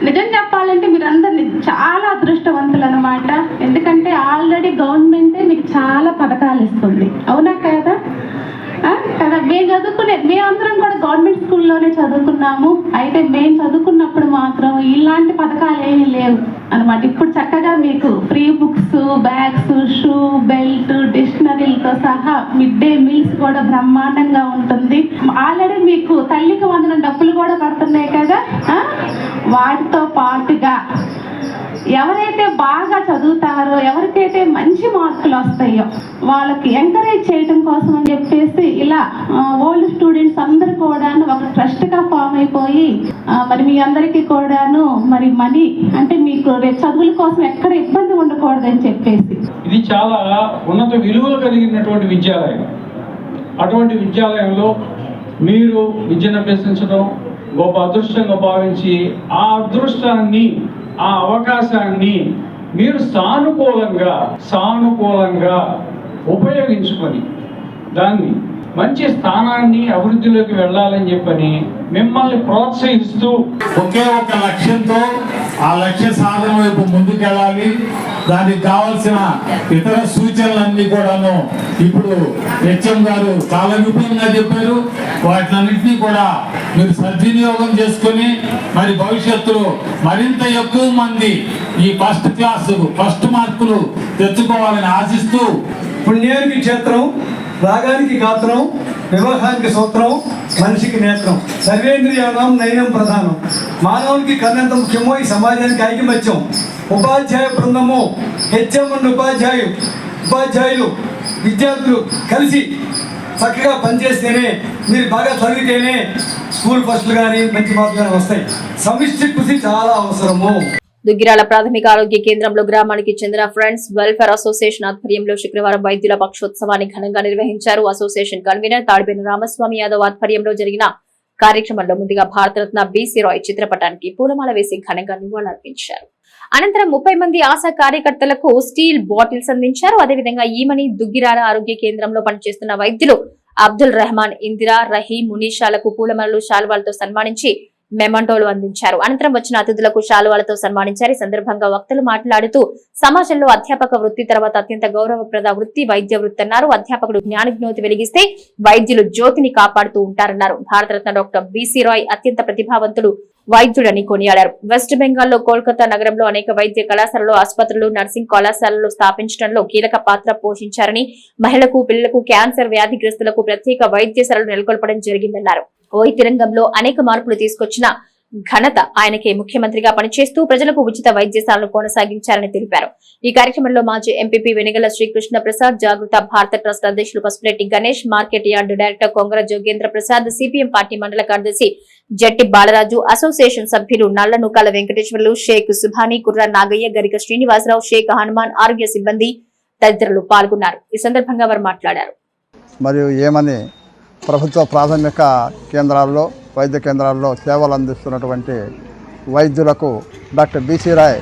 నిజం చెప్పాలంటే మీరందరినీ చాలా అదృష్టవంతులు అన్నమాట. ఎందుకంటే ఆల్రెడీ గవర్నమెంటే మీకు చాలా పథకాలు ఇస్తుంది, అవునా కదా? కదా, మేమందరం కూడా గవర్నమెంట్ స్కూల్లోనే చదువుకున్నాము. అయితే మేము చదువుకున్నప్పుడు మాత్రం ఇలాంటి పథకాలు ఏమీ లేవు అనమాట. ఇప్పుడు చక్కగా మీకు free books, bags, shoe, belt, డిక్షనరీలతో సహా మిడ్ డే మీల్స్ కూడా బ్రహ్మాండంగా ఉంటుంది. ఆల్రెడీ మీకు తల్లికి వందనం డబ్బులు కూడా పడుతున్నాయి కదా. వాటితో పాటుగా ఎవరైతే బాగా చదువుతారో, ఎవరికైతే మంచి మార్కులు వస్తాయో వాళ్ళకి ఎంకరేజ్ చేయడం కోసం అని చెప్పేసి ఇలా ఓల్డ్ స్టూడెంట్స్ అందరూ కూడాను ఒక ట్రస్ట్గా ఫామ్ అయిపోయి మరి మీ అందరికీ కూడాను మరి మనీ అంటే మీకు రేపు చదువుల కోసం ఎక్కడ ఇబ్బంది ఉండకూడదని చెప్పేసి ఇది చాలా ఉన్నత విలువలు కలిగినటువంటి విద్యాలయం. అటువంటి విద్యాలయంలో మీరు విద్యను అభ్యసించడం గొప్ప అదృష్టంగా భావించి ఆ అదృష్టాన్ని, ఆ అవకాశాన్ని మీరు సానుకూలంగా ఉపయోగించుకొని దాన్ని మంచి స్థానాన్ని అభివృద్ధిలోకి వెళ్ళాలని చెప్పని మిమ్మల్ని ప్రోత్సహిస్తూ ఒకే ఒక లక్ష్యంతో ఆ లక్ష్య సాధన వైపు ముందుకెళ్ళాలి. దానికి కావాల్సిన ఇతర సూచనలన్నీ కూడాను ఇప్పుడు హెచ్ఎం గారు చాలా విపులంగా చెప్పారు. వాటినన్నింటినీ కూడా మీరు సద్వినియోగం చేసుకొని మరి భవిష్యత్తులో మరింత ఎక్కువ మంది ఈ ఫస్ట్ మార్కులు తెచ్చుకోవాలని ఆశిస్తూ, పుణ్యానికి క్షేత్రం, రాగానికి గాత్రం, వివాహానికి సూత్రం, మనిషికి నేత్రం, సర్వేంద్రియాణం నయనం ప్రధానం. మానవునికి కన్నంత ముఖ్యమో ఈ సమాజానికి ఐకమత్యం. ఉపాధ్యాయ బృందము, హెచ్ఎం ఉపాధ్యాయులు, విద్యార్థులు కలిసి చక్కగా పనిచేస్తేనే, మీరు బాగా చదివితేనే స్కూల్ ఫస్ట్లు కానీ మంచి మార్కులు కానీ వస్తాయి. సమిష్టి కృషి చాలా అవసరము. దుగ్గిరాల ప్రాథమిక ఆరోగ్య కేంద్రంలో గ్రామానికి చెందిన ఫ్రెండ్స్ వెల్ఫేర్ అసోసియేషన్ ఆధ్వర్యంలో శుక్రవారం వైద్యుల పక్షోత్సవాన్ని ఘనంగా నిర్వహించారు. అసోసియేషన్ కన్వీనర్ తాడిబేని రామస్వామి యాదవ్ ఆధ్వర్యంలో జరిగిన కార్యక్రమంలో ముందుగా భారతరత్న బీసీ రాయ్ చిత్రపటానికి పూలమాల వేసి ఘనంగా నివాళులర్పించారు. అనంతరం 30 మంది ఆశా కార్యకర్తలకు స్టీల్ బాటిల్స్ అందించారు. అదేవిధంగా ఈమని దుగ్గిరాల ఆరోగ్య కేంద్రంలో పనిచేస్తున్న వైద్యులు అబ్దుల్ రెహమాన్, ఇందిరా, రహీం, మునీషాలకు పూలమాలలు, శాలువాలతో సన్మానించి మెమంటోలు అందించారు. అనంతరం వచ్చిన అతిథులకు శాలువాలతో సన్మానించారు. ఈ సందర్భంగా వక్తలు మాట్లాడుతూ సమాజంలో అధ్యాపక వృత్తి తర్వాత అత్యంత గౌరవప్రద వృత్తి వైద్య వృత్తి అన్నారు. అధ్యాపకుడు జ్ఞానజ్యోతి వెలిగిస్తే వైద్యులు జ్యోతిని కాపాడుతూ ఉంటారన్నారు. భారతరత్న డాక్టర్ బీసీ రాయ్ అత్యంత ప్రతిభావంతుడు వైద్యుడని కొనియాడారు. వెస్ట్ బెంగాల్లో కోల్కతా నగరంలో అనేక వైద్య కళాశాలలు, ఆసుపత్రులు, నర్సింగ్ కళాశాలలు స్థాపించడంలో కీలక పాత్ర పోషించారని, మహిళలకు, పిల్లలకు, క్యాన్సర్ వ్యాధిగ్రస్తులకు ప్రత్యేక వైద్యశాలలు నెలకొల్పడం జరిగిందన్నారు. వైద్య రంగంలో అనేక మార్పులు తీసుకొచ్చిన ఘనత ఆయనకే. ముఖ్యమంత్రిగా పనిచేస్తూ ప్రజలకు ఉచిత వైద్యశాలను కొనసాగించారని తెలిపారు. ఈ కార్యక్రమంలో మాజీ ఎంపీపీ వెనిగల శ్రీకృష్ణ ప్రసాద్, జాగృత భారత ట్రస్ట్ అధ్యక్షులు Pasupureddy Ganesh, market yard director Kongara Jogendra Prasad, CPM party మండల కార్యదర్శి జట్టి బాలరాజు, అసోసియేషన్ సభ్యులు నల్లనుకాల వెంకటేశ్వర్లు, షేక్ సుభాని, కుర్ర నాగయ్య, గరిక శ్రీనివాసరావు, షేక్ హనుమాన్, ఆరోగ్య సిబ్బంది తదితరులు పాల్గొన్నారు. ఈ సందర్భంగా వారు మాట్లాడారు. మరియు ఏమని ప్రభుత్వ ప్రాథమిక కేంద్రాల్లో, వైద్య కేంద్రాల్లో సేవలు అందిస్తున్నటువంటి వైద్యులకు డాక్టర్ బీసీ రాయ్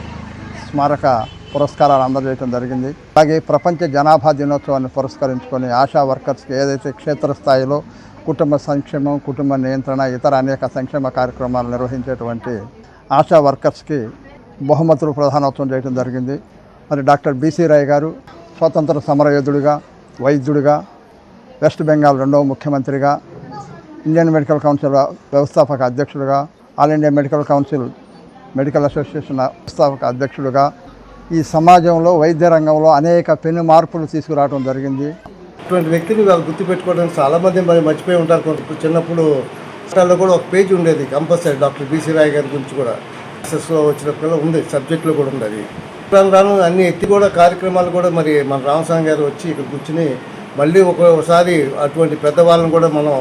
స్మారక పురస్కారాలు అందజేయడం జరిగింది. అలాగే ప్రపంచ జనాభా దినోత్సవాన్ని పురస్కరించుకొని ఆశా వర్కర్స్కి ఏదైతే క్షేత్రస్థాయిలో కుటుంబ సంక్షేమం, కుటుంబ నియంత్రణ, ఇతర అనేక సంక్షేమ కార్యక్రమాలు నిర్వహించేటువంటి ఆశా వర్కర్స్కి బహుమతులు ప్రదానోత్సవం చేయడం జరిగింది. మరి డాక్టర్ బీసీ రాయ్ గారు స్వాతంత్ర సమరయోధుడిగా, వైద్యుడిగా, వెస్ట్ బెంగాల్ 2వ ముఖ్యమంత్రిగా, ఇండియన్ మెడికల్ కౌన్సిల్ వ్యవస్థాపక అధ్యక్షుడిగా, all India medical council medical association వ్యవస్థాపక అధ్యక్షుడిగా ఈ సమాజంలో వైద్య రంగంలో అనేక పెను మార్పులు తీసుకురావడం జరిగింది. ఇటువంటి వ్యక్తిని వాళ్ళు గుర్తుపెట్టుకోవడానికి చాలామంది మరి మర్చిపోయి ఉంటారు. కొంత చిన్నప్పుడు పుస్తకాల్లో కూడా ఒక పేజ్ ఉండేది కంపల్సరీ డాక్టర్ బీసీ రాయ్ గారి గురించి కూడా ఎస్ఎస్లో వచ్చినప్పుడు ఉంది, సబ్జెక్టులో కూడా ఉంది. అది రాను అన్ని ఎత్తి కూడా కార్యక్రమాలు కూడా మరి మన రామస్వామి గారు వచ్చి ఇక్కడ కూర్చుని మళ్ళీ ఒకసారి అటువంటి పెద్దవాళ్ళని కూడా మనం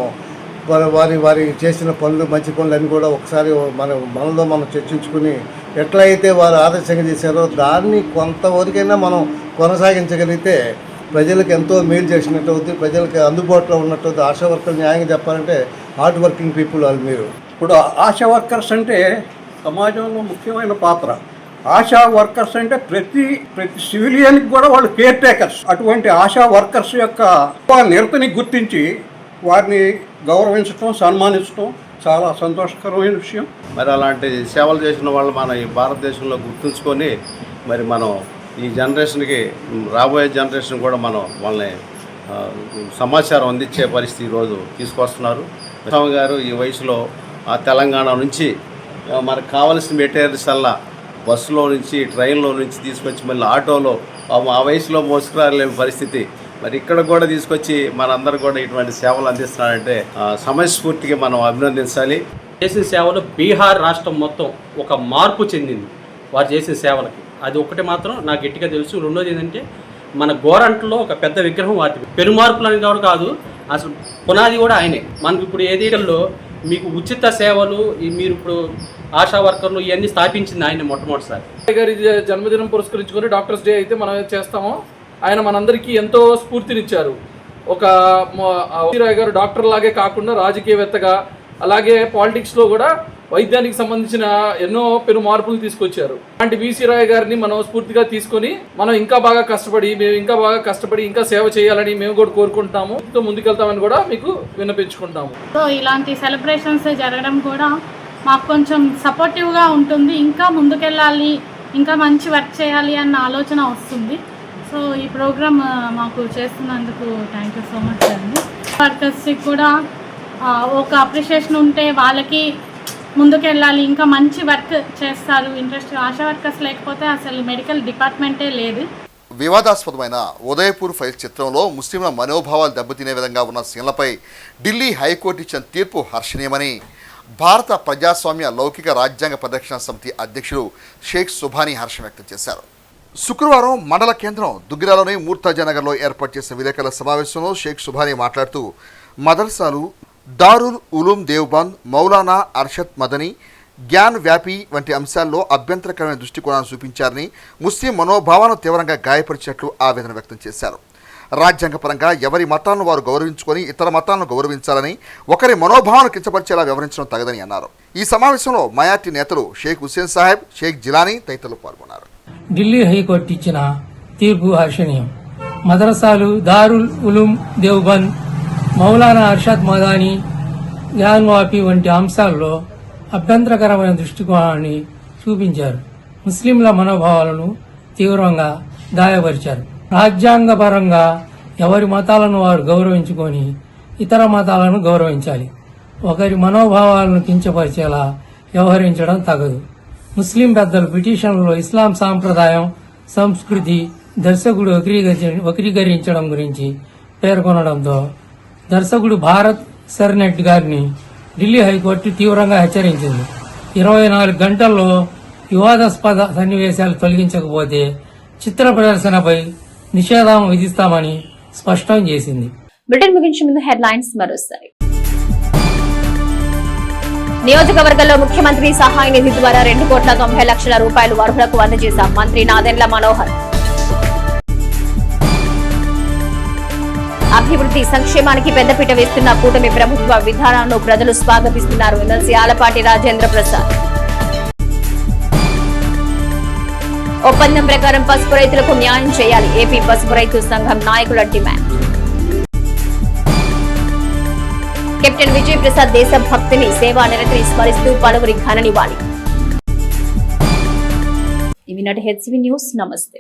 వారి చేసిన పనులు, మంచి పనులు అన్నీ కూడా ఒకసారి మనలో మనం చర్చించుకుని ఎట్లా అయితే వారు ఆదర్శంగా చేశారో దాన్ని కొంతవరకైనా మనం కొనసాగించగలిగితే ప్రజలకు ఎంతో మేలు చేసినట్టు అవుతుంది, ప్రజలకు అందుబాటులో ఉన్నట్టు అవుతుంది. ఆశా వర్కర్లు న్యాయంగా చెప్పాలంటే హార్డ్ వర్కింగ్ పీపుల్ వాళ్ళు. మీరు ఇప్పుడు ఆశా వర్కర్స్ అంటే సమాజంలో ముఖ్యమైన పాత్ర. ఆశా వర్కర్స్ అంటే ప్రతి సివిలియన్కి కూడా వాళ్ళు కేర్ టేకర్స్. అటువంటి ఆశా వర్కర్స్ యొక్క నిరతని గుర్తించి వారిని గౌరవించడం, సన్మానించడం చాలా సంతోషకరమైన విషయం. మరి అలాంటి సేవలు చేసిన వాళ్ళు మన ఈ భారతదేశంలో గుర్తుంచుకొని మరి మనం ఈ జనరేషన్కి, రాబోయే జనరేషన్ కూడా మనం వాళ్ళని సమాచారం అందించే పరిస్థితి ఈరోజు తీసుకొస్తున్నారు. స్వామి గారు ఈ వయసులో ఆ తెలంగాణ నుంచి మనకు కావలసిన మెటీరియల్స్ అలా బస్సులో నుంచి, ట్రైన్లో నుంచి తీసుకొచ్చి మళ్ళీ ఆటోలో ఆ వయసులో మోసుకురాలేని పరిస్థితి. మరి ఇక్కడ కూడా తీసుకొచ్చి మనందరూ కూడా ఇటువంటి సేవలు అందిస్తున్నారంటే సమయస్ఫూర్తిగా మనం అభినందించాలి. చేసిన సేవలు బీహార్ రాష్ట్రం మొత్తం ఒక మార్పు చెందింది వారు చేసిన సేవలకి. అది ఒకటి మాత్రం నాకు గట్టిగా తెలుసు. రెండోది ఏంటంటే మన గోరంట్లో ఒక పెద్ద విగ్రహం వాటి పెరుమార్పులు అనేది కూడా కాదు, అసలు పునాది కూడా ఆయనే. మనకు ఇప్పుడు ఏదేళ్లలో మీకు ఉచిత సేవలు, మీరు ఇప్పుడు ఆశా వర్కర్లు ఇవన్నీ స్థాపించింది ఆయన మొట్టమొదటిసారి. గారి జన్మదినం పురస్కరించుకొని డాక్టర్స్ డే అయితే మనం చేస్తామో ఆయన మనందరికీ ఎంతో స్ఫూర్తినిచ్చారు. ఒక రాయ్ గారు డాక్టర్ లాగే కాకుండా రాజకీయవేత్తగా, అలాగే పాలిటిక్స్లో కూడా వైద్యానికి సంబంధించిన ఎన్నో పెను మార్పులు తీసుకొచ్చారు. అలాంటి బీసీ రాయ్ గారిని మనం స్ఫూర్తిగా తీసుకొని మనం ఇంకా బాగా కష్టపడి ఇంకా సేవ చేయాలని మేము కూడా కోరుకుంటున్నాము. ముందుకెళ్తామని కూడా మీకు విన్నపించుకుంటాము. సో ఇలాంటి సెలబ్రేషన్స్ జరగడం కూడా మాకు కొంచెం సపోర్టివ్గా ఉంటుంది. ఇంకా ముందుకెళ్ళాలి, ఇంకా మంచి వర్క్ చేయాలి అన్న ఆలోచన వస్తుంది. సో ఈ ప్రోగ్రామ్ మాకు చేస్తున్నందుకు థ్యాంక్ యూ సో మచ్ అండి. వర్కర్స్కి కూడా ఒక అప్రిషియేషన్ ఉంటే వాళ్ళకి ముందుకెళ్ళాలి, ఇంకా మంచి వర్క్ చేస్తారు. ఇంట్రెస్ట్ ఆశా వర్కర్స్ లేకపోతే అసలు మెడికల్ డిపార్ట్మెంటే లేదు. వివాదాస్పదమైన ఉదయపూర్ ఫైల్స్ చిత్రంలో ముస్లింల మనోభావాలు దెబ్బతినే విధంగా ఉన్న సీన్లపై ఢిల్లీ హైకోర్టు ఇచ్చిన తీర్పు హర్షణీయమని భారత ప్రజాస్వామ్య లౌకిక రాజ్యాంగ పరిరక్షణ సమితి అధ్యక్షుడు షేక్ సుభాని హర్షం వ్యక్తం చేశారు. శుక్రవారం మండల కేంద్రం దుగ్గిరాలోని మూర్తాజానగర్లో ఏర్పాటు చేసిన విలేకరుల సమావేశంలో షేక్ సుభాని మాట్లాడుతూ మదర్సాలు, దారుల్ ఉలూమ్ దేవ్బంద్, మౌలానా అర్షద్ మదనీ, జ్ఞాన్ వ్యాపి వంటి అంశాల్లో అభ్యంతరకరమైన దృష్టికోణాన్ని చూపించారని, ముస్లిం మనోభావాలను తీవ్రంగా గాయపరిచినట్లు ఆవేదన వ్యక్తం చేశారు. రాజ్యాంగపరంగా ఎవరి మతాలను వారు గౌరవించుకొని ఇతర మతాలను గౌరవించాలని, ఒకరి మనోభావాలను కించపరిచేలా వ్యవహరించడం తగదని అన్నారు. ఈ సమావేశంలో మైనార్టీ నేతలు షేక్ హుస్సేన్ సాహెబ్, షేక్ జిలానీ తదితరులు పాల్గొన్నారు. ఢిల్లీ హైకోర్టు ఇచ్చిన తీర్పు హర్షణీయం. మదరసాలు, దారుల్ ఉలూం దేవ్బంద్, మౌలానా అర్షద్ మదానీ, జ్ఞాన్వాపి వంటి అంశాల్లో అభ్యంతరకరమైన దృష్టికోణాన్ని చూపించారు. ముస్లింల మనోభావాలను తీవ్రంగా గాయపరిచారు. రాజ్యాంగపరంగా ఎవరి మతాలను వారు గౌరవించుకొని ఇతర మతాలను గౌరవించాలి. ఒకరి మనోభావాలను కించపరిచేలా వ్యవహరించడం తగదు. ముస్లిం పెద్దలు పిటిషన్లో ఇస్లాం సాంప్రదాయం, సంస్కృతి, దర్శకుడు వక్రీకరించడం గురించి పేర్కొనడంతో దర్శకుడు భారత్ సర్నెట్ గారిని ఢిల్లీ హైకోర్టు తీవ్రంగా హెచ్చరించింది. 24 గంటల్లో వివాదాస్పద సన్నివేశాలు తొలగించకపోతే చిత్ర ప్రదర్శనపై నిషేధం విధిస్తామని స్పష్టం చేసింది. బ్రిటన్ ముగించే ముందు హెడ్లైన్స్ మరోసారి. నియోజకవర్గంలో ముఖ్యమంత్రి సహాయ నిధి ద్వారా 2,90,00,000 రూపాయలు అర్హులకు అందజేశాం మంత్రి నాదెండ్ల మనోహర్. అభివృద్ధి సంక్షేమానికి పెద్దపీట వేస్తున్న కూటమి ప్రభుత్వ విధానాలను ప్రజలు స్వాగతిస్తున్నారు ఎమ్మెల్సీ ఆలపాటి రాజేంద్ర ప్రసాద్. ఒప్పందం ప్రకారం పసుపు రైతులకు న్యాయం చేయాలి ఏపీ పసుపు రైతు సంఘం నాయకుల డిమాండ్. కెప్టెన్ విజయ్ ప్రసాద్ దేశభక్తిని, సేవా నిరతిని స్మరిస్తూ పలువురి ఘన నివాళి. ఇవి నాటి హెచ్సివి న్యూస్. నమస్తే.